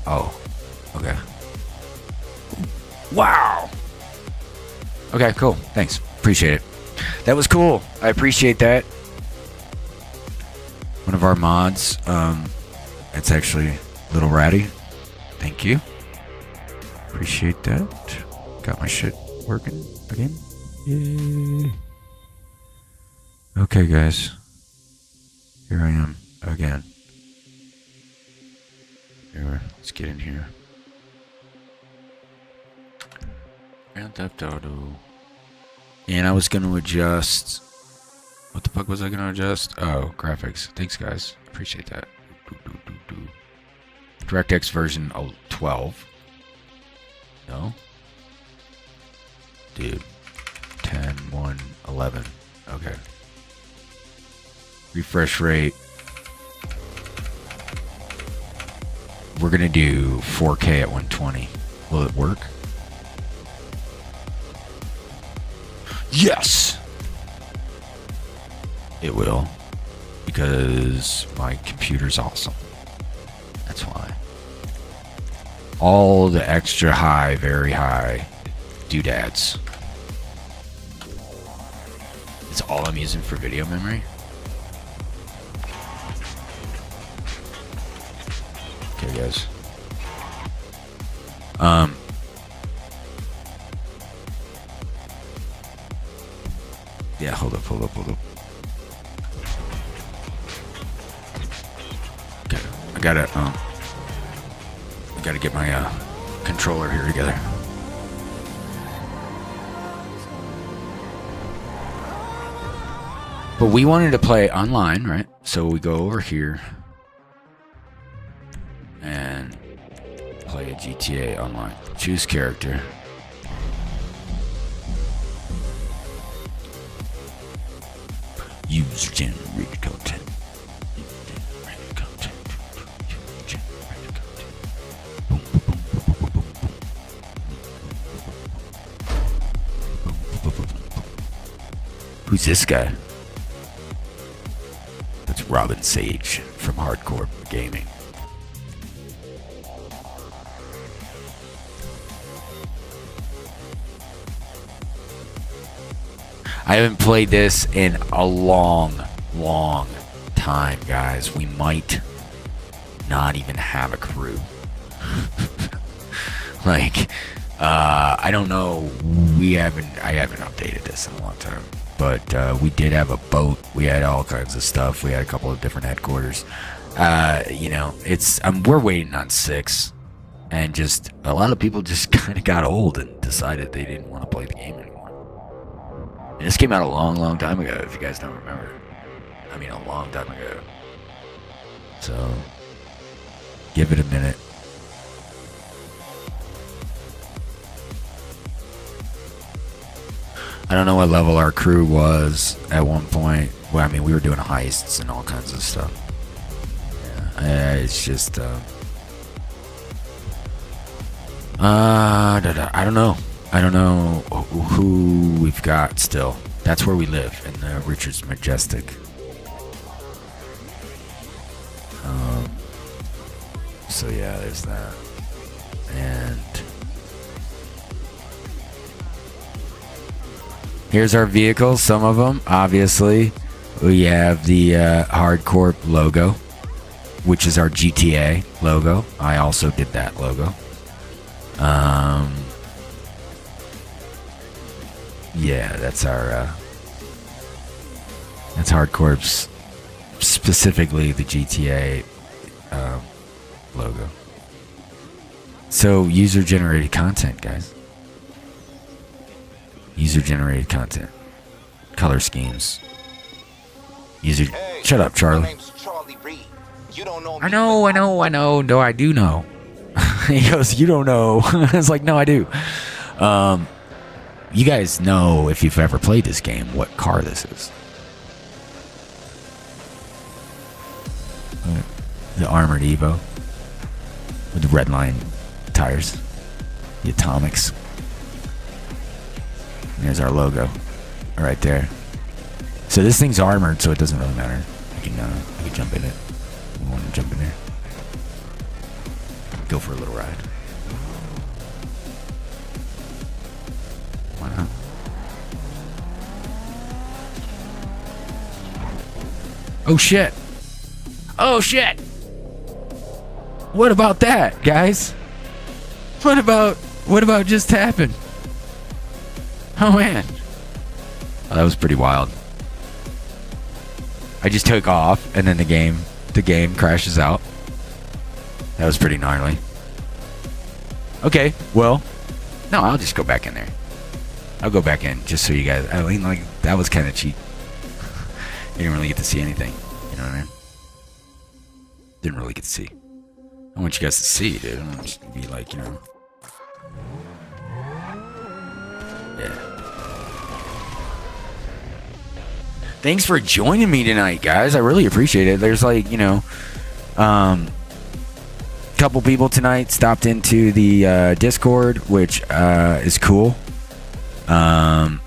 S1: Oh. Okay. Wow. Okay, cool. Thanks. Appreciate it. That was cool. I appreciate that. One of our mods. It's actually Little Ratty. Thank you. Appreciate that. Got my shit working again. Yay. Okay, guys. Here I am again. Here, let's get in here. Grand Theft Auto. And I was going to adjust. What the fuck was I going to adjust? Oh, graphics. Thanks, guys. Appreciate that. DirectX version 12. No? Dude. 10, 1, 11. Okay. Refresh rate. We're going to do 4K at 120. Will it work? Yes! It will. Because my computer's awesome. That's why. All the extra high, very high doodads. It's all I'm using for video memory. Okay, guys. Yeah, hold up. Okay, I got it. Got to get my controller here together. But we wanted to play online, right? So we go over here and play a GTA online. Choose character. User generated content. Who's this guy? That's Robin Sage from H.A.R.D Corp Gaming. I haven't played this in a long time, guys. We might not even have a crew. Like, I don't know. I haven't updated this in a long time. But we did have a boat. We had all kinds of stuff. We had a couple of different headquarters. You know, we're waiting on 6. And just a lot of people just kind of got old and decided they didn't want to play the game anymore. And this came out a long time ago, if you guys don't remember. I mean, a long time ago. So, give it a minute. I don't know what level our crew was at one point. Well, I mean, we were doing heists and all kinds of stuff. Yeah, it's just, I don't know. I don't know who we've got still. That's where we live, in the Richards Majestic. So yeah, there's that. And here's our vehicles, some of them. Obviously, we have the H.A.R.D Corp logo, which is our GTA logo. I also did that logo. Yeah, that's our that's H.A.R.D Corp's, specifically the GTA logo. So, user-generated content, guys. User-generated content. Color schemes. Hey, shut up, Charlie. My name's Charlie Reed. You don't know me. I know. No, I do know. He goes, you don't know. I was like, no, I do. You guys know, if you've ever played this game, what car this is. The Armored Evo. With the red line tires. The Atomics. And there's our logo. Right there. So this thing's armored, so it doesn't really matter. I can jump in it. We want to jump in there. Go for a little ride. Why not? Oh shit! Oh shit! What about that, guys? What about just happened? Oh man. Oh, that was pretty wild. I just took off and then the game crashes out. That was pretty gnarly. Okay, well, no, I'll just go back in there. I'll go back in just so you guys, I mean, like, that was kind of cheap. You didn't really get to see anything. You know what I mean? Didn't really get to see. I want you guys to see, dude. I don't want you to be like, you know. Yeah. Thanks for joining me tonight, guys. I really appreciate it. There's like, you know, couple people tonight stopped into the Discord, which is cool. I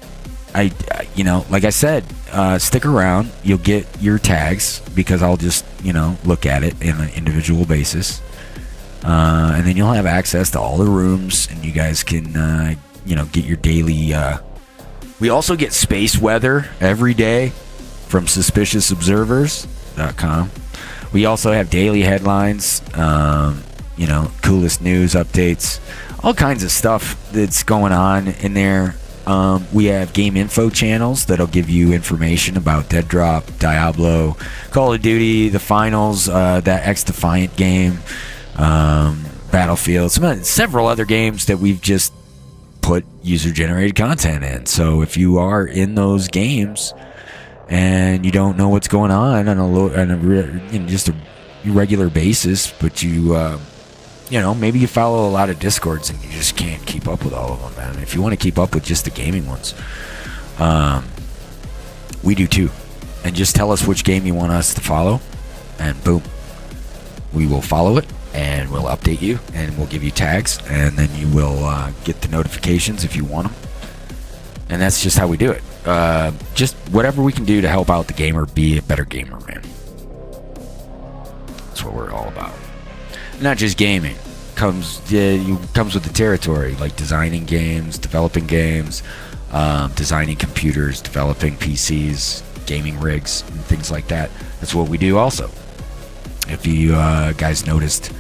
S1: you know, like I said, stick around. You'll get your tags because I'll just, you know, look at it in an individual basis. And then you'll have access to all the rooms, and you guys can, you know, get your daily. We also get space weather every day from suspiciousobservers.com. We also have daily headlines, you know, coolest news updates, all kinds of stuff that's going on in there. We have game info channels that'll give you information about Dead Drop, Diablo, Call of Duty, the finals, that X Defiant game. Battlefield, several other games that we've just put user-generated content in. So if you are in those games and you don't know what's going on just a regular basis, but maybe you follow a lot of Discords and you just can't keep up with all of them, man. If you want to keep up with just the gaming ones, we do too. And just tell us which game you want us to follow, and boom, we will follow it, and we'll update you, and we'll give you tags, and then you will get the notifications if you want them. And that's just how we do it. Just whatever we can do to help out the gamer be a better gamer, man. That's what we're all about. Not just gaming. Comes with the territory, like designing games, developing games, designing computers, developing PCs, gaming rigs, and things like that. That's what we do also. If you guys noticed,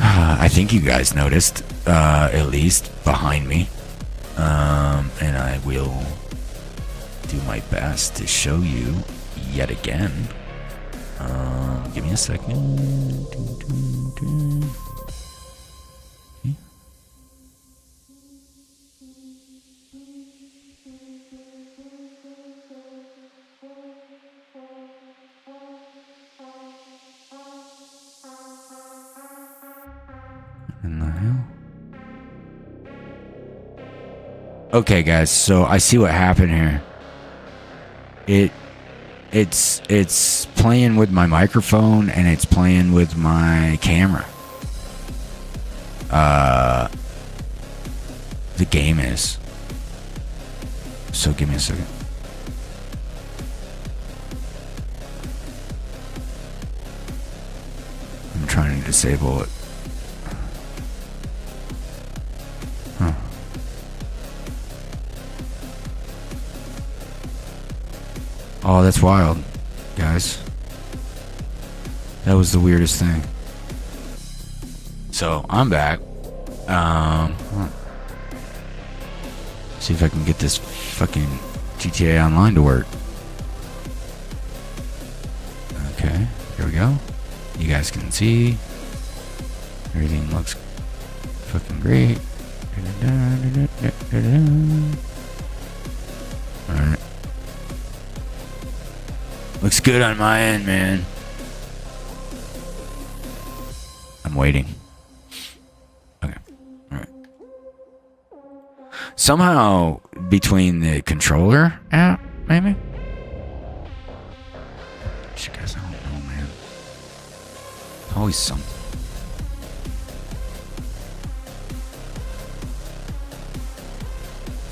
S1: I think you guys noticed, at least behind me, and I will do my best to show you yet again. Give me a second. Okay. In the hell? Okay, guys, so I see what happened here. It's playing with my microphone and it's playing with my camera. The game is. So give me a second. I'm trying to disable it. Huh. Oh, that's wild, guys. That was the weirdest thing. So, I'm back. See if I can get this fucking GTA Online to work. Okay, here we go. You guys can see. Everything looks fucking great. Alright. Looks good on my end, man. I'm waiting. Okay. Alright. Somehow, between the controller app, maybe? Shit, guys, I don't know, man. Always something.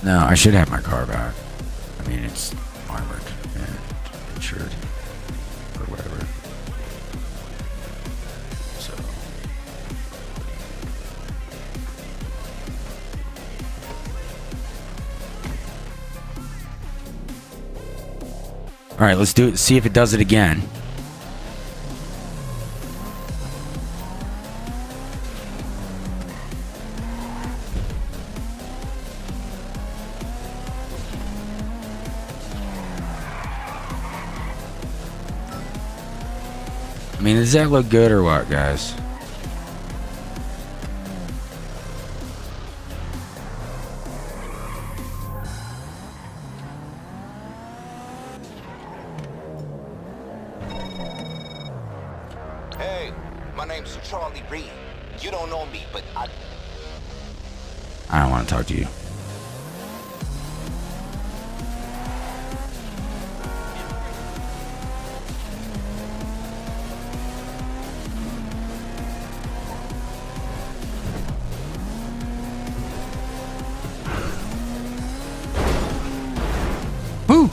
S1: No, I should have my car back. I mean, it's armored and insured or whatever. So. All right, let's do it. See if it does it again. I mean, does that look good or what, guys?
S3: Hey, my name's Charlie Reed. You don't know me, but
S1: I don't want to talk to you. Woo!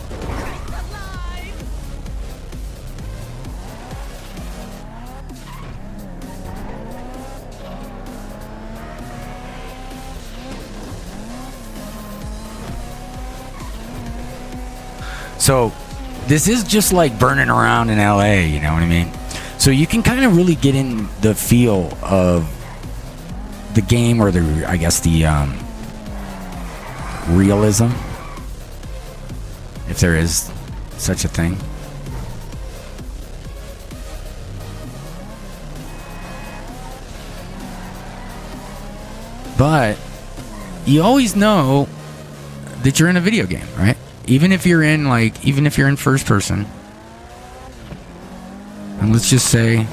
S1: So, this is just like burning around in LA, you know what I mean? So you can kind of really get in the feel of the game, or the, I guess, the realism, if there is such a thing. But you always know that you're in a video game, right? Even if you're in first person. And let's just say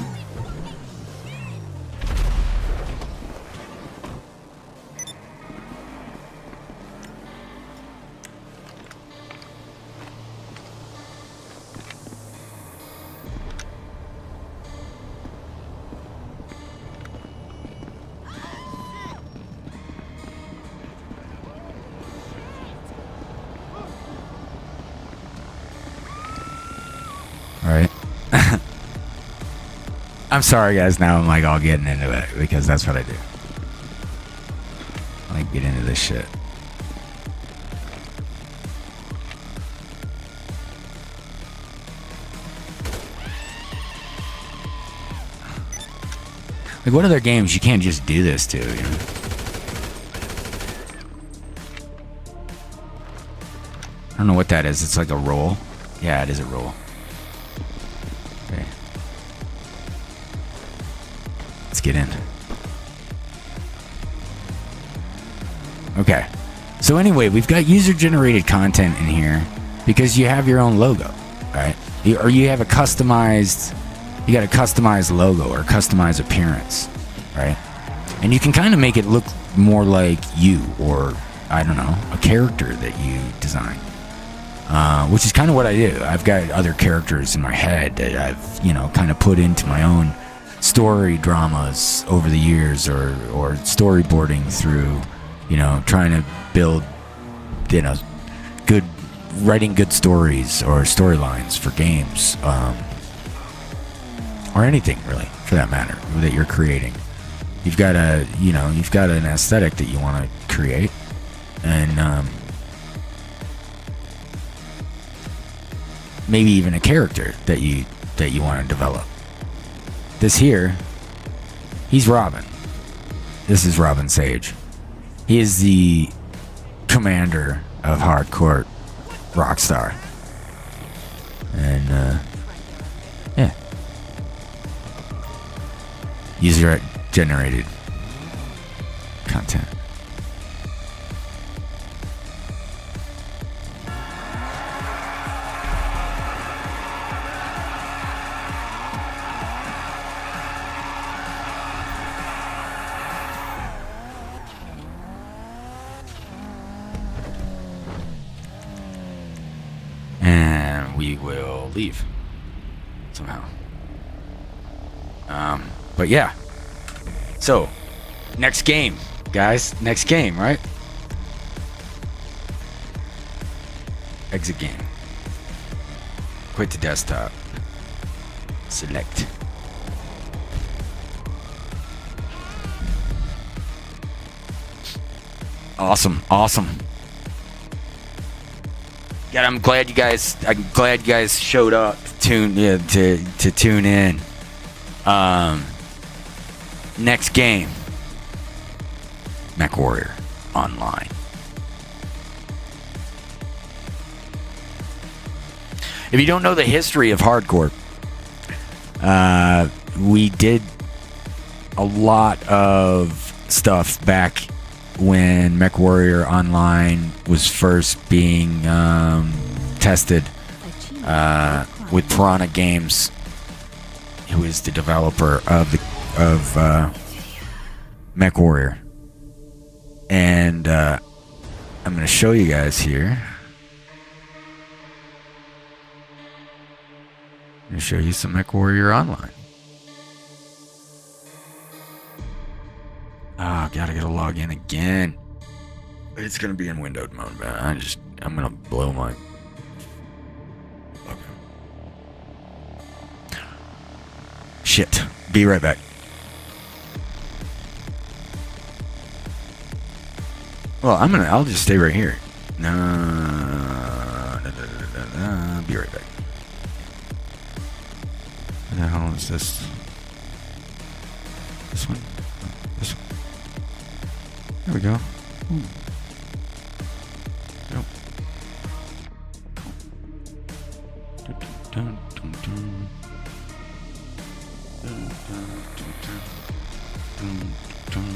S1: I'm sorry, guys. Now I'm like all getting into it because that's what I do. I like get into this shit. Like, what other games you can't just do this to? You know? I don't know what that is. It's like a roll. Yeah, it is a roll. Okay. Let's get in. Okay. So anyway, we've got user-generated content in here because you have your own logo, right? Or you have a customized... You got a customized logo or customized appearance, right? And you can kind of make it look more like you or, I don't know, a character that you design. Which is kind of what I do. I've got other characters in my head that I've, you know, kind of put into my own story dramas over the years or storyboarding through, you know, trying to build, you know, writing good stories or storylines for games. Or anything really, for that matter, that you're creating. You've got an aesthetic that you want to create, and maybe even a character that you want to develop. This here, he's Robin. This is Robin Sage. He is the commander of H.A.R.D Corp, Rockstar, and yeah. User-generated content. And we will leave somehow. But yeah. So, next game, guys. Next game, right? Exit game. Quit to desktop. Select. Awesome. Yeah, I'm glad you guys showed up to tune in. Next game, MechWarrior Online. If you don't know the history of H.A.R.D Corp, we did a lot of stuff back when MechWarrior Online was first being tested with Piranha Games, who is the developer of MechWarrior. And I'm going to show you guys here. I'm going to show you some MechWarrior Online. Oh, gotta get a login again. It's going to be in windowed mode, man. I'm going to blow my... Okay. Shit. Be right back. Well, I'll just stay right here. No. Be right back. What the hell is this? This one? This one. There we go. Ooh. Nope. Dun, dun, dun. Dun, dun, dun, dun. Dun, dun.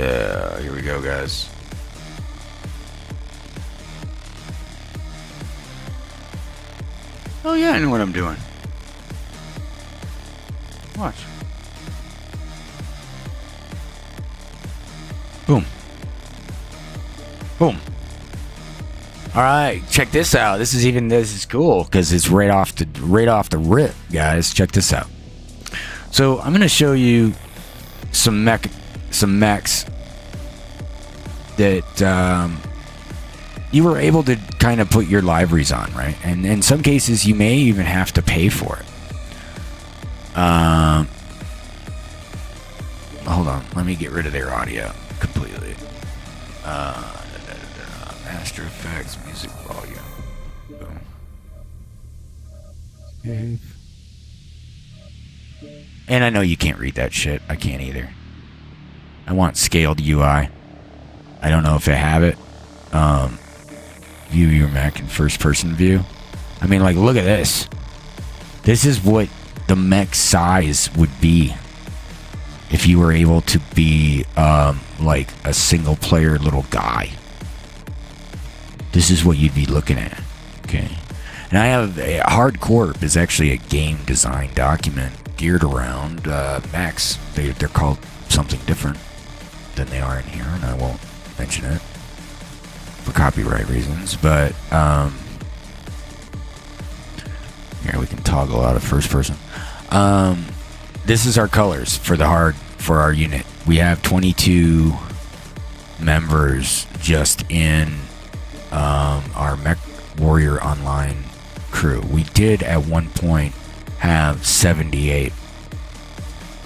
S1: Yeah, here we go, guys. Oh yeah, I know what I'm doing. Watch. Boom. Boom. All right, check this out. This is cool because it's right off the rip, guys. Check this out. So I'm gonna show you some mechs that you were able to kind of put your libraries on, right? And in some cases, you may even have to pay for it. Hold on, let me get rid of their audio completely. Master Effects, music volume. Boom. Save. And I know you can't read that shit. I can't either. I want scaled UI. I don't know if they have it. View your mech in first person view. I mean, like, look at this. This is what the mech size would be if you were able to be like a single player little guy. This is what you'd be looking at. Okay. And I have H.A.R.D Corp is actually a game design document geared around mechs. They're called something different than they are in here, and I won't mention it for copyright reasons. But here we can toggle out of first person. This is our colors for for our unit. We have 22 members just in our Mech Warrior Online crew. We did at one point have 78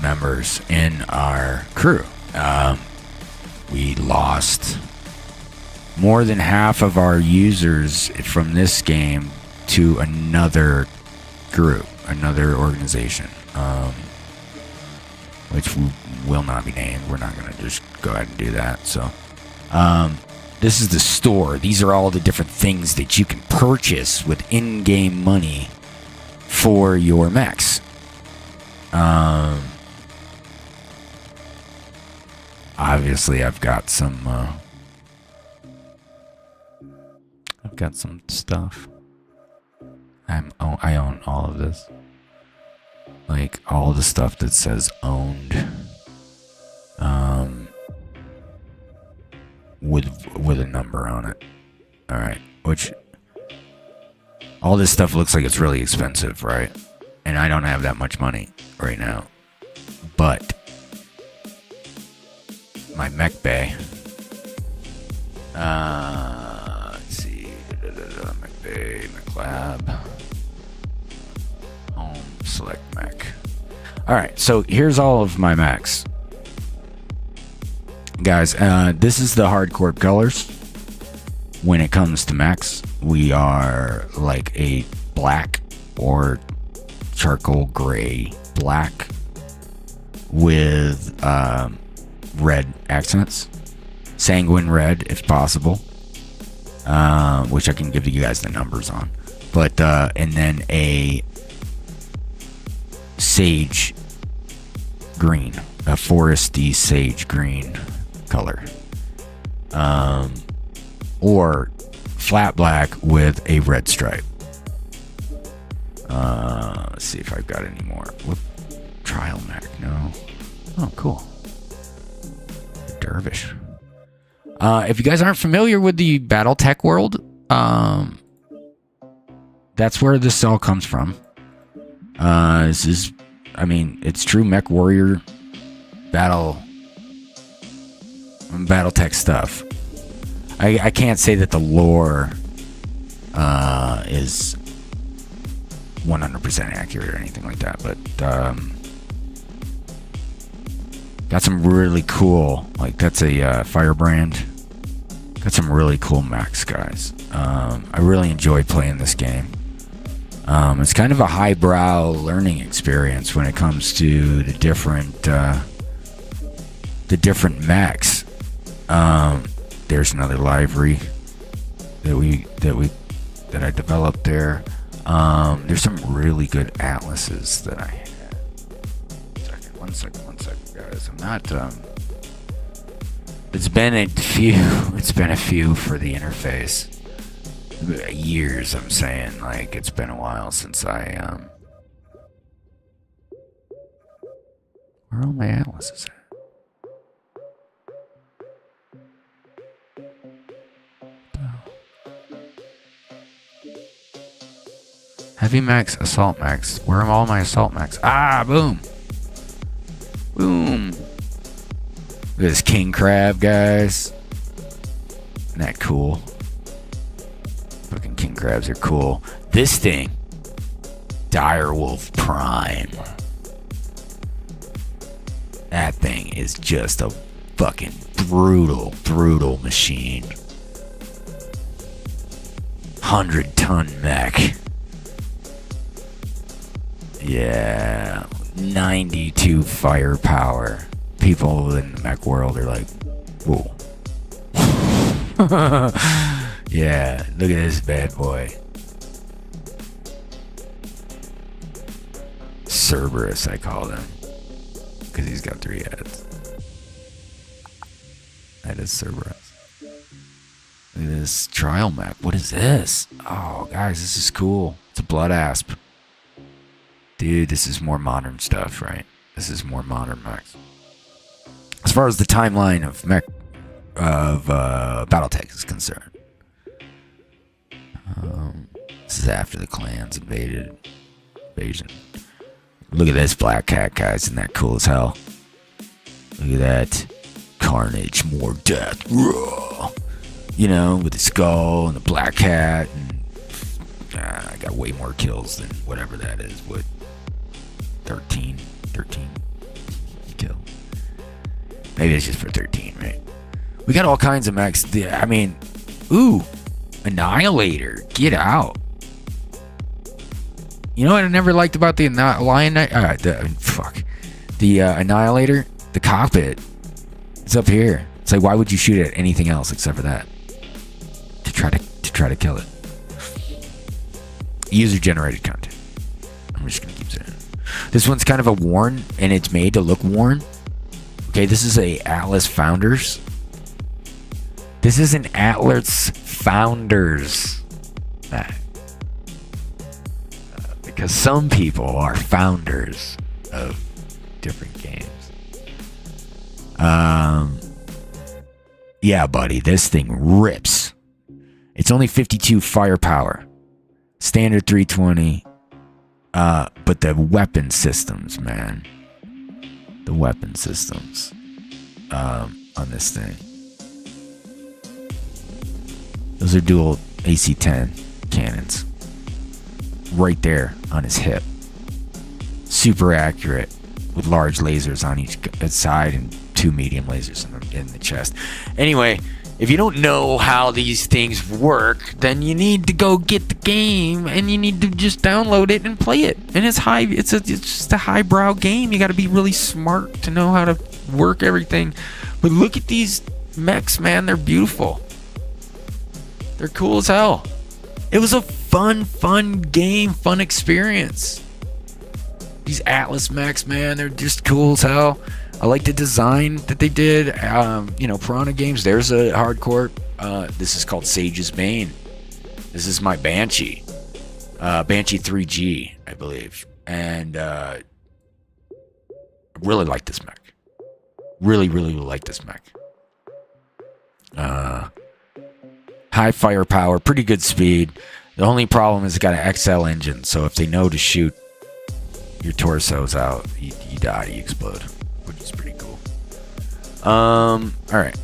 S1: members in our crew. We lost more than half of our users from this game to another group, another organization, which will not be named. We're not going to just go ahead and do that. So this is the store. These are all the different things that you can purchase with in-game money for your mechs. Obviously, I've got some stuff. I own all of this, like all the stuff that says owned, with a number on it. All right, which all this stuff looks like it's really expensive, right? And I don't have that much money right now, but my mech bay. Let's see, mech bay, mech lab, home, select mech. All right, so here's all of my mechs, guys. This is the H.A.R.D Corp colors. When it comes to mechs, we are like a black or charcoal gray black with red accents, sanguine red if possible, which I can give you guys the numbers on, but and then a sage green, a foresty sage green color, or flat black with a red stripe. Let's see if I've got any more. Whoop. Trial mech, no. Oh, cool. Dervish. If you guys aren't familiar with the BattleTech world, that's where this all comes from. This is, I mean, it's true Mech Warrior BattleTech stuff. I can't say that the lore is 100% accurate or anything like that, but got some really cool, like that's a Firebrand. Got some really cool mechs, guys. I really enjoy playing this game. It's kind of a highbrow learning experience when it comes to the different mechs. There's another library that I developed there. There's some really good atlases that I had. One second, guys. I'm not It's been a few for the interface. Years, I'm saying. Like, it's been a while since I, where are all my atlases at? Heavy max, assault max. Where are all my assault max? Ah, boom. Boom. Look at this king crab, guys. Isn't that cool? Fucking king crabs are cool. This thing, Direwolf Prime. That thing is just a fucking brutal machine. 100-ton mech. Yeah, 92 firepower. People in the mech world are like, whoa. Yeah, look at this bad boy. Cerberus, I call him. Because he's got 3 heads. That is Cerberus. Look at this trial mech. What is this? Oh, guys, this is cool. It's a blood asp. Dude, this is more modern stuff, right? This is more modern mechs. As far as the timeline of BattleTech is concerned. This is after the clans invasion. Look at this black cat, guys. Isn't that cool as hell? Look at that. Carnage, more death. You know, with the skull and the black cat. And, I got way more kills than whatever that is. What? 13 kill. Maybe it's just for 13, right? We got all kinds of mechs. I mean, ooh, Annihilator, get out. You know what I never liked about the Annihilator? The cockpit. It's up here. It's like, why would you shoot at anything else except for that? To try to kill it. User generated content. I'm just gonna keep saying it. This one's kind of a worn, and it's made to look worn. Okay, this is a Atlas Founders. This is an Atlas Founders. Because some people are founders of different games. Yeah, buddy, this thing rips. It's only 52 firepower. Standard 320. But the weapon systems, man. The weapon systems on this thing. Those are dual AC-10 cannons. Right there on his hip. Super accurate with large lasers on each side and 2 medium lasers in the chest. Anyway, if you don't know how these things work, then you need to go get the game and you need to just download it and play it. And it's just a highbrow game. You got to be really smart to know how to work everything. But look at these mechs, man. They're beautiful. They're cool as hell. It was a fun game, fun experience. These Atlas mechs, man, they're just cool as hell. I like the design that they did. Piranha Games. There's a H.A.R.D Corp. This is called Sage's Bane. This is my Banshee. Banshee 3G, I believe. And I really like this mech. Really like this mech. High firepower, pretty good speed. The only problem is it's got an XL engine, so if they know to shoot your torsos out, you die, you explode. Which is pretty cool. Alright.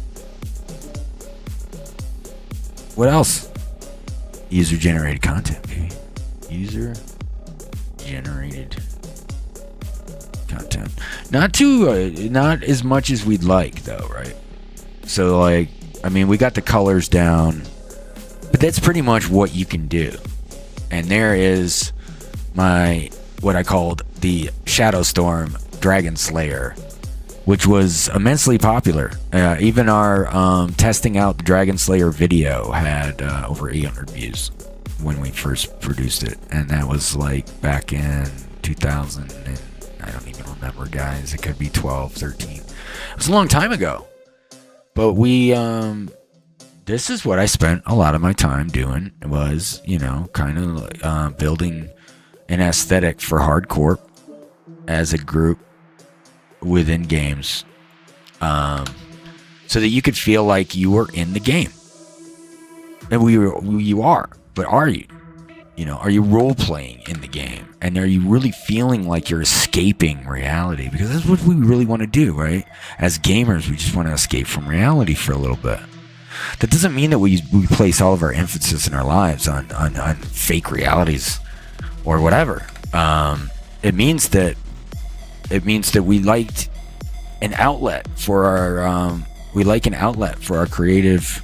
S1: What else? User generated content, baby. User generated content. Not as much as we'd like, though, right? So, we got the colors down, but that's pretty much what you can do. And there is what I called the Shadow Storm Dragon Slayer, which was immensely popular. Even our testing out the Dragon Slayer video had over 800 views when we first produced it, and that was back in 2000, and I don't even remember, guys. It could be 12, 13. It was a long time ago. But we, this is what I spent a lot of my time doing, was, kind of building an aesthetic for H.A.R.D Corp as a group within games, so that you could feel like you were in the game. And you are, but are you? Are you role-playing in the game? And are you really feeling like you're escaping reality? Because that's what we really want to do, right? As gamers, we just want to escape from reality for a little bit. That doesn't mean that we place all of our emphasis in our lives on fake realities or whatever. It means that we liked an outlet for our creative,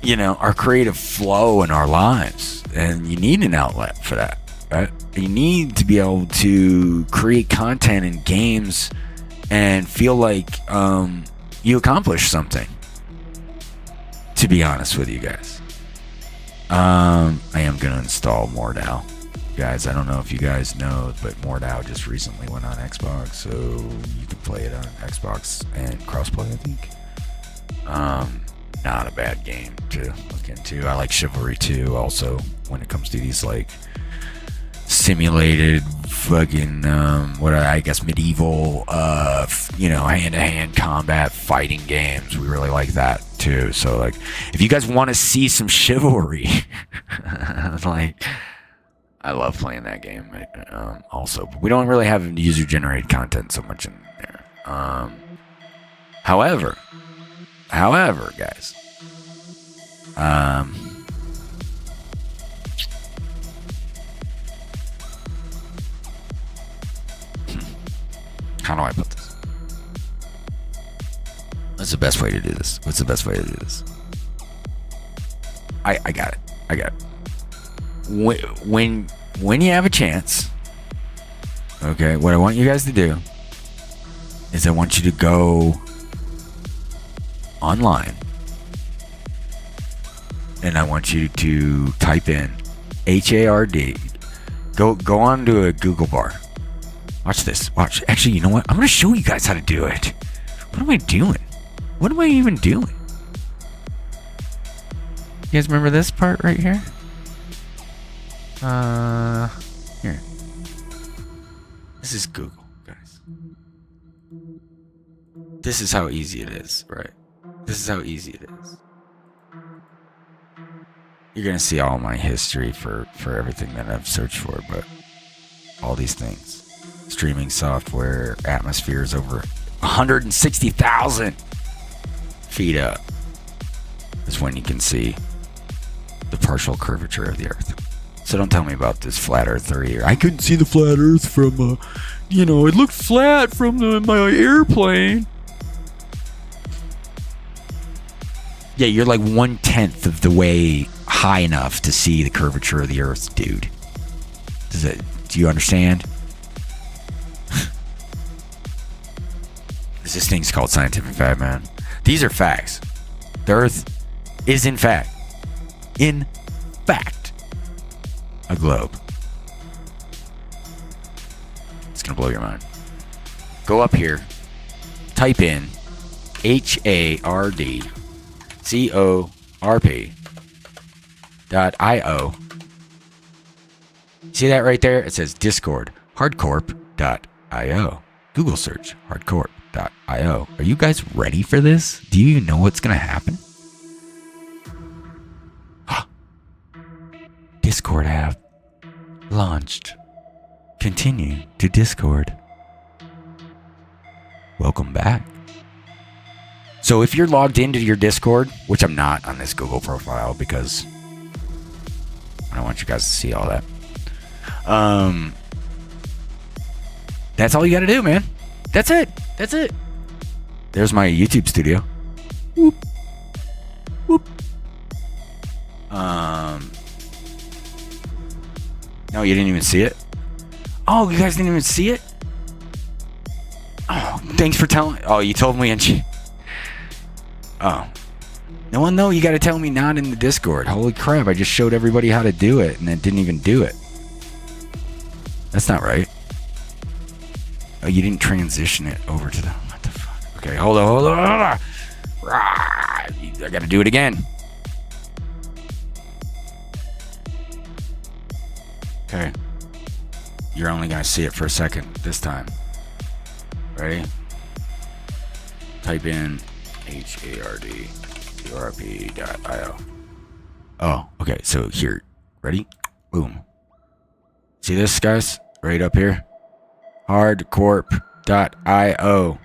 S1: our creative flow in our lives. And you need an outlet for that, right? You need to be able to create content in games and feel like you accomplished something, to be honest with you guys. I am going to install Mordau. Guys, I don't know if you guys know, but Mordau just recently went on Xbox, so you can play it on Xbox and crossplay, I think. Not a bad game to look into. I like Chivalry 2 also, when it comes to these like simulated fucking medieval hand-to-hand combat fighting games. We really like that too. So like, if you guys want to see some chivalry, like, I love playing that game also, but we don't really have user-generated content so much in there. However, guys, how do I put this? What's the best way to do this? I got it. When you have a chance, okay, what I want you guys to do is I want you to go online and I want you to type in H.A.R.D. Go onto a Google bar. Watch this. Actually, you know what? I'm going to show you guys how to do it. What am I doing? What am I even doing? You guys remember this part right here? Here. This is Google, guys. This is how easy it is, right? This is how easy it is. You're gonna see all my history for everything that I've searched for, but all these things. Streaming software, atmospheres over 160,000 feet up is when you can see the partial curvature of the Earth. So don't tell me about this flat Earth theory. I couldn't see the flat Earth from, it looked flat from my airplane. Yeah, you're like 1/10 of the way high enough to see the curvature of the Earth, dude. Do you understand? This thing's called scientific fact, man. These are facts. The Earth is in fact a globe. It's gonna blow your mind. Go up here, type in H.A.R.D corp.io. See that right there? It says Discord, H.A.R.D Corp.io. Google search, H.A.R.D Corp.io. Are you guys ready for this? Do you even know what's going to happen? Discord app launched. Continue to Discord. Welcome back. So if you're logged into your Discord, which I'm not on this Google profile because I don't want you guys to see all that. That's all you got to do, man. That's it. There's my YouTube studio. Whoop. No, you didn't even see it? Oh, you guys didn't even see it? Oh, thanks for telling. Oh, you told me and oh. No one know. You got to tell me not in the Discord. Holy crap, I just showed everybody how to do it and it didn't even do it. That's not right. Oh, you didn't transition it over to the... What the fuck? Okay, hold on. I gotta do it again. Okay. You're only gonna see it for a second this time. Ready? Type in H.A.R.D Corp.io. Oh, okay. So here. Ready? Boom. See this, guys? Right up here? H.A.R.D Corp.io.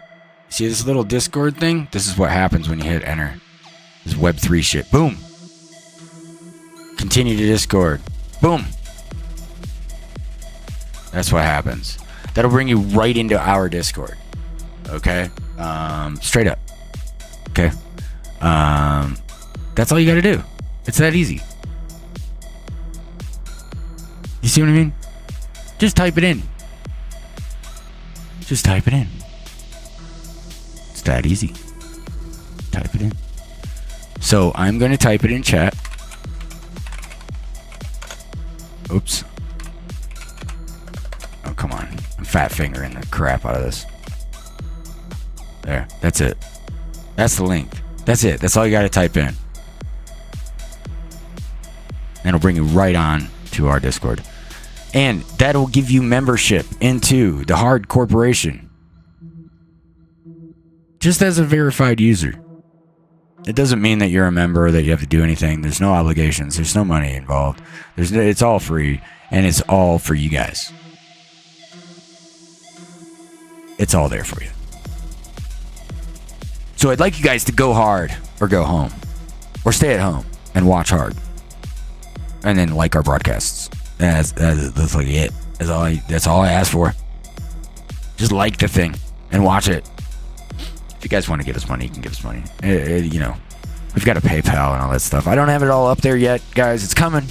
S1: See this little Discord thing? This is what happens when you hit enter. This is Web3 shit. Boom. Continue to Discord. Boom. That's what happens. That'll bring you right into our Discord. Okay? Straight up. Okay? That's all you gotta do. It's that easy. You see what I mean? Just type it in. Just type it in. It's that easy. Type it in. So I'm gonna type it in chat. Oops. Oh, come on. I'm fat fingering the crap out of this. There. That's it. That's the link. That's it. That's all you got to type in. And it'll bring you right on to our Discord. And that'll give you membership into the H.A.R.D Corporation. Just as a verified user. It doesn't mean that you're a member or that you have to do anything. There's no obligations. There's no money involved. It's all free. And it's all for you guys. It's all there for you. So I'd like you guys to go hard or go home. Or stay at home and watch H.A.R.D. And then like our broadcasts. That's like it. That's all I ask for. Just like the thing and watch it. If you guys want to give us money, you can give us money. You know, we've got a PayPal and all that stuff. I don't have it all up there yet, guys. It's coming.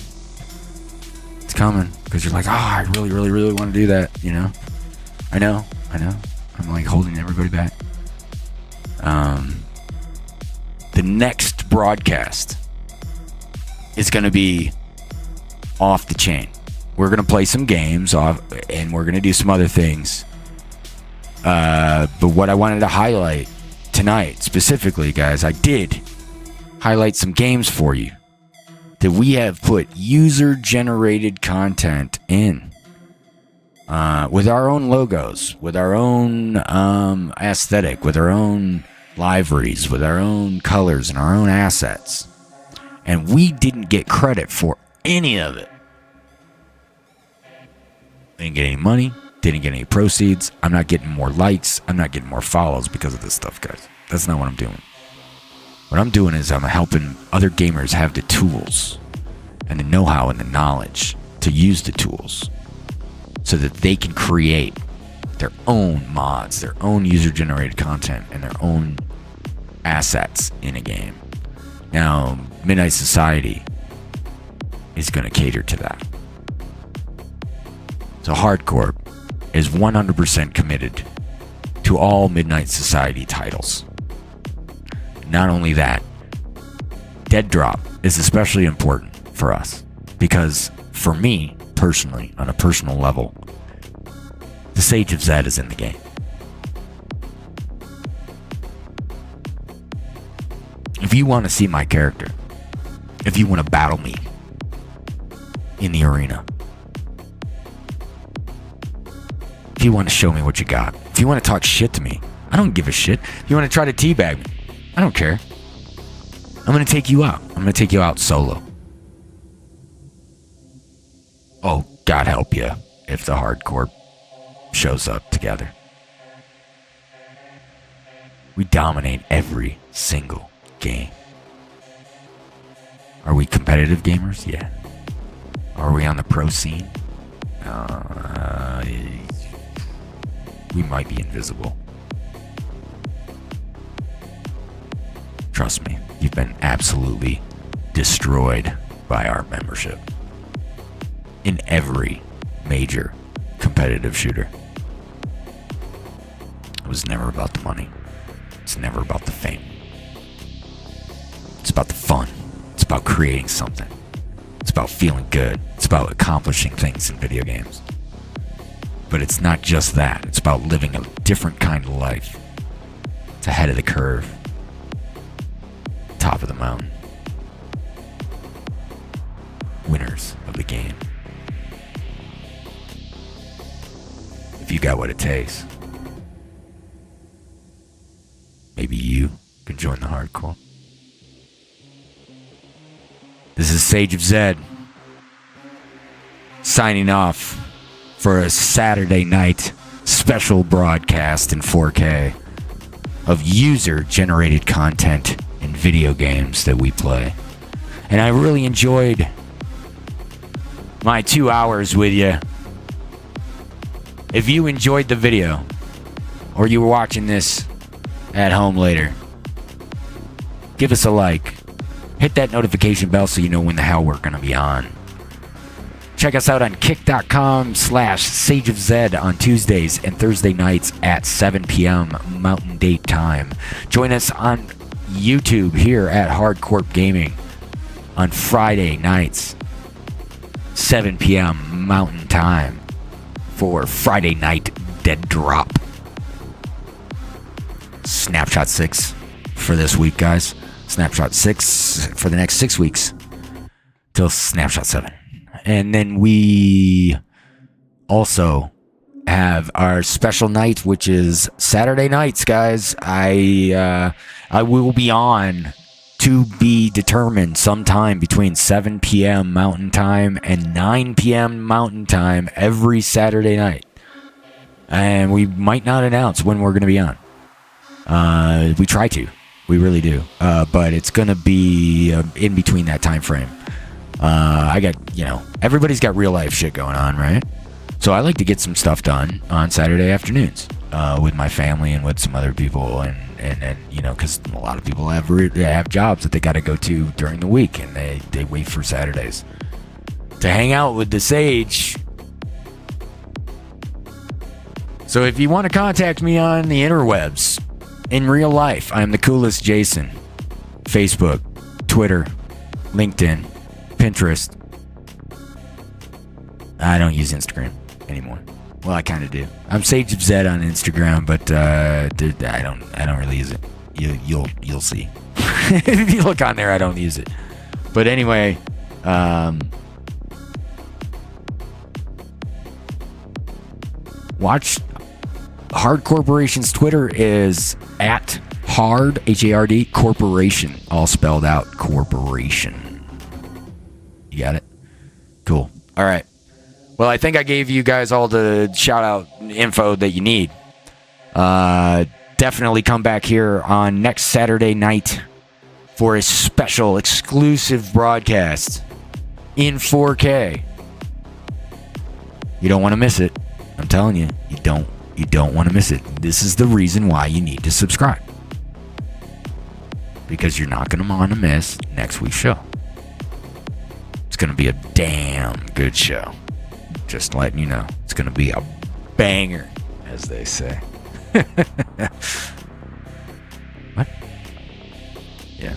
S1: It's coming. Because you're like, oh, I really, really, really want to do that. You know? I know. I'm like holding everybody back. The next broadcast is going to be off the chain. We're going to play some games off, and we're going to do some other things. But what I wanted to highlight tonight, specifically, guys, I did highlight some games for you that we have put user-generated content in. With our own logos, with our own aesthetic, with our own liveries, with our own colors and our own assets. And we didn't get credit for any of it. Didn't get any money, didn't get any proceeds. I'm not getting more likes, I'm not getting more follows because of this stuff, guys. That's not what I'm doing. What I'm doing is I'm helping other gamers have the tools and the know-how and the knowledge to use the tools so that they can create their own mods, their own user-generated content, and their own assets in a game. Now, Midnight Society is going to cater to that. So H.A.R.D Corp is 100% committed to all Midnight Society titles. Not only that, Dead Drop is especially important for us because for me, personally, on a personal level, the SAGEofZED is in the game. If you want to see my character, if you want to battle me in the arena, if you want to show me what you got, if you want to talk shit to me, I don't give a shit. If you want to try to teabag me, I don't care. I'm going to take you out. I'm going to take you out solo. Oh, God help you if the H.A.R.D Corp shows up together. We dominate every single game. Are we competitive gamers? Yeah. Are we on the pro scene? We might be invisible. Trust me, you've been absolutely destroyed by our membership. In every major competitive shooter. It was never about the money. It's never about the fame. It's about the fun. It's about creating something. It's about feeling good. It's about accomplishing things in video games. But it's not just that. It's about living a different kind of life. It's ahead of the curve. Top of the mountain. Winners of the game. If you got what it takes, maybe you can join the H.A.R.D Corp. This is Sage of Zed signing off for a Saturday night special broadcast in 4K of user-generated content in video games that we play. And I really enjoyed my 2 hours with you. If you enjoyed the video, or you were watching this at home later, give us a like. Hit that notification bell so you know when the hell we're going to be on. Check us out on kick.com/SageofZed on Tuesdays and Thursday nights at 7 p.m. Mountain Date Time. Join us on YouTube here at H.A.R.D Corp Gaming on Friday nights, 7 p.m. Mountain Time for Friday Night Dead Drop. Snapshot 6 for this week, guys. Snapshot 6 for the next 6 weeks till Snapshot 7. And then we also have our special night, which is Saturday nights, guys. I will be on to be determined sometime between 7 p.m. Mountain Time and 9 p.m. Mountain Time every Saturday night. And we might not announce when we're going to be on. We try to. We really do. But it's going to be in between that time frame. I got, everybody's got real life shit going on, right? So I like to get some stuff done on Saturday afternoons with my family and with some other people. And because a lot of people have jobs that they got to go to during the week, and they wait for Saturdays to hang out with the Sage. So if you want to contact me on the interwebs, in real life, I'm the coolest Jason. Facebook, Twitter, LinkedIn, Pinterest. I don't use Instagram anymore. Well, I kind of do. I'm Sage of Zed on Instagram, but I don't really use it. You'll see. If you look on there, I don't use it. But anyway, watch H.A.R.D Corporation's Twitter is at H.A.R.D, H-A.R.D Corporation, all spelled out, Corporation. You got it? Cool. All right. Well, I think I gave you guys all the shout-out info that you need. Definitely come back here on next Saturday night for a special exclusive broadcast in 4K. You don't want to miss it. I'm telling you, you don't want to miss it. This is the reason why you need to subscribe. Because you're not going to want to miss next week's show. It's going to be a damn good show. Just letting you know. It's going to be a banger, as they say. What? Yeah.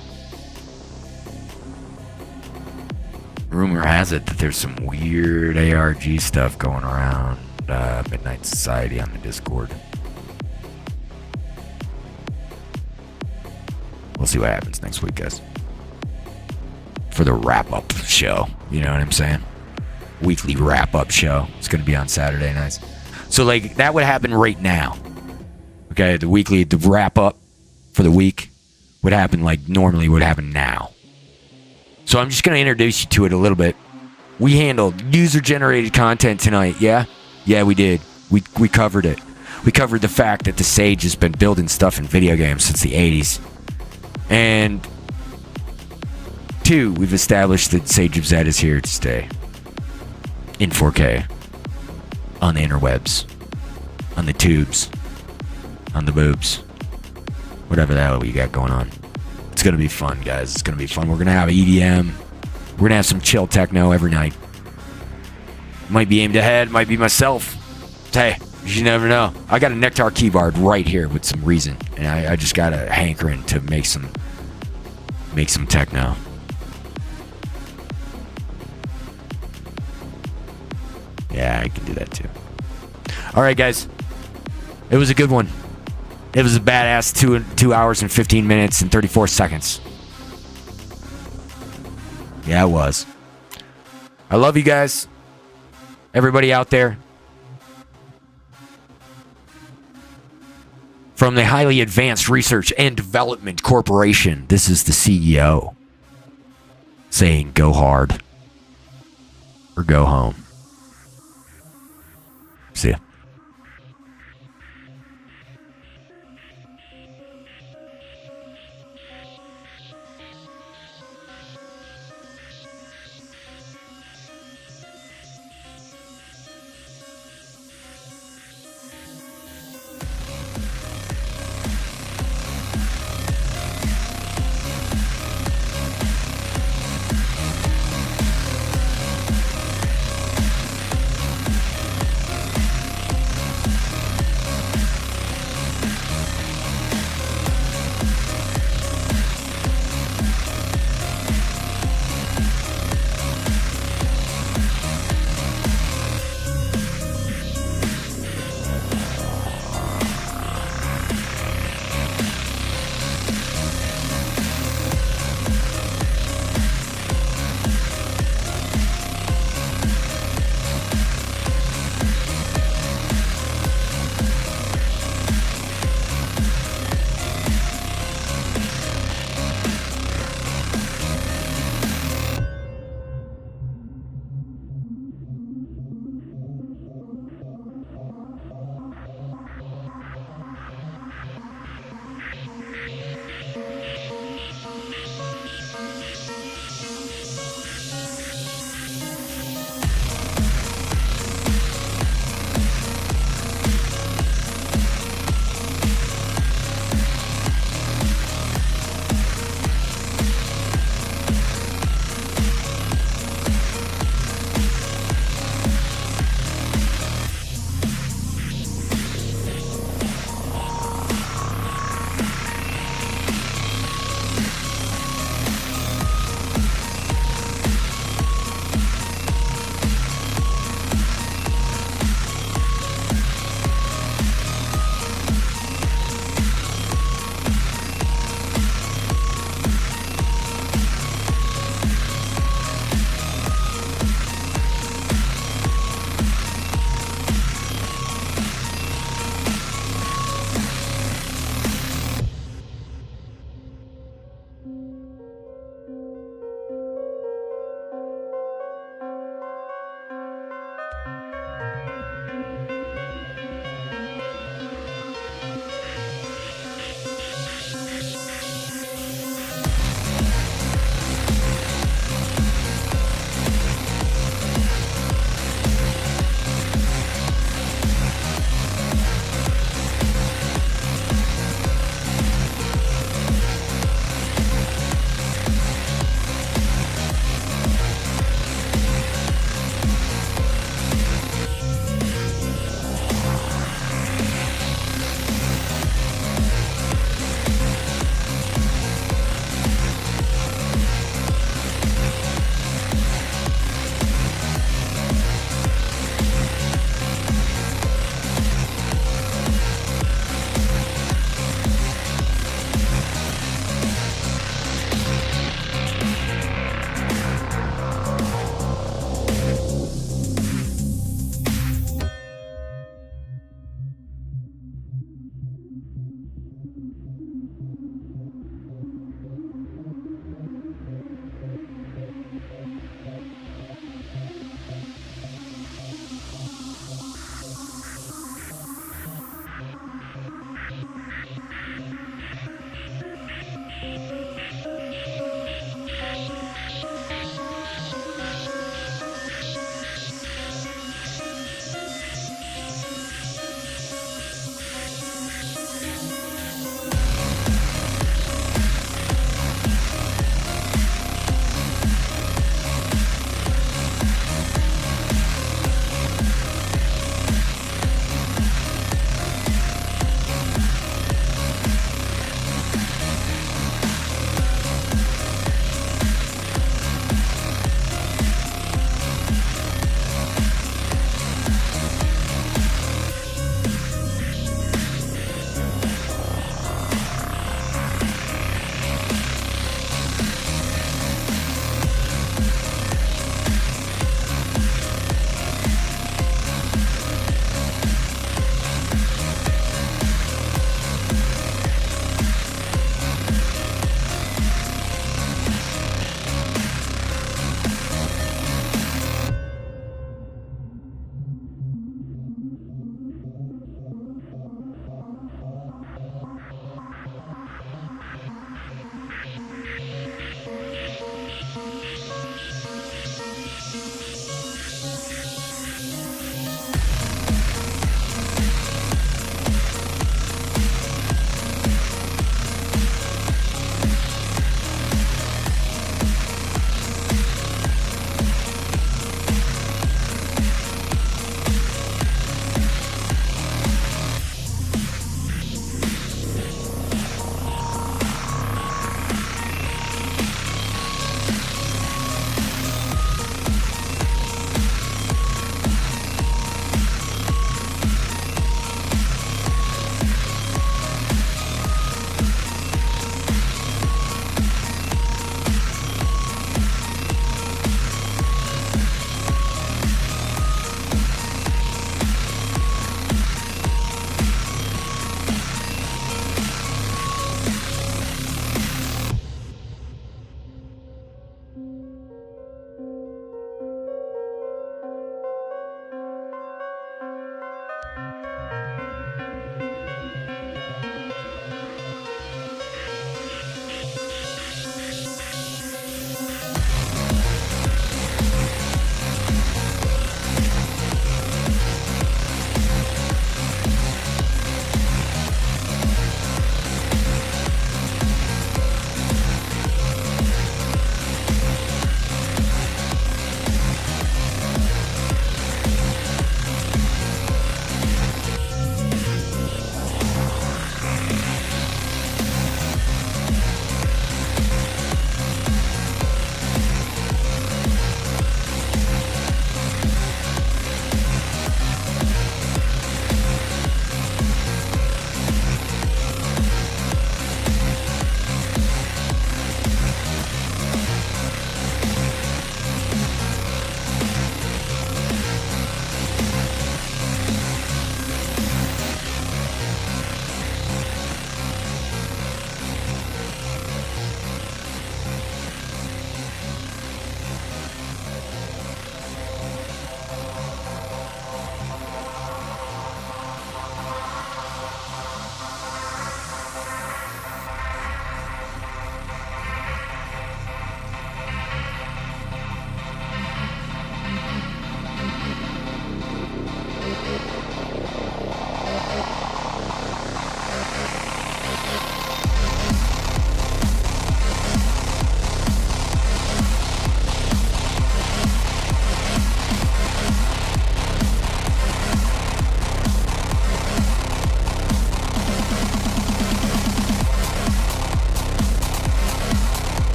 S1: Rumor has it that there's some weird ARG stuff going around Midnight Society on the Discord. We'll see what happens next week, guys. For the wrap-up show. You know what I'm saying? Weekly wrap-up show. It's going to be on Saturday nights. So, that would happen right now. Okay, the wrap-up for the week would happen normally would happen now. So I'm just going to introduce you to it a little bit. We handled user-generated content tonight, yeah? Yeah, we did. We covered it. We covered the fact that the Sage has been building stuff in video games since the 80s. And 2, we've established that Sage of Zed is here to stay. In 4K. On the interwebs. On the tubes. On the boobs. Whatever the hell we got going on. It's going to be fun, guys. It's going to be fun. We're going to have EDM. We're going to have some chill techno every night. Might be aimed ahead. Might be myself. Hey, you never know. I got a Nectar keyboard right here with some reason. And I just got a hankering to make some techno. Yeah, I can do that too. All right, guys. It was a good one. It was a badass 2 hours and 15 minutes and 34 seconds. Yeah, it was. I love you guys. Everybody out there. From the Highly Advanced Research and Development Corporation, this is the CEO saying go hard or go home. See ya.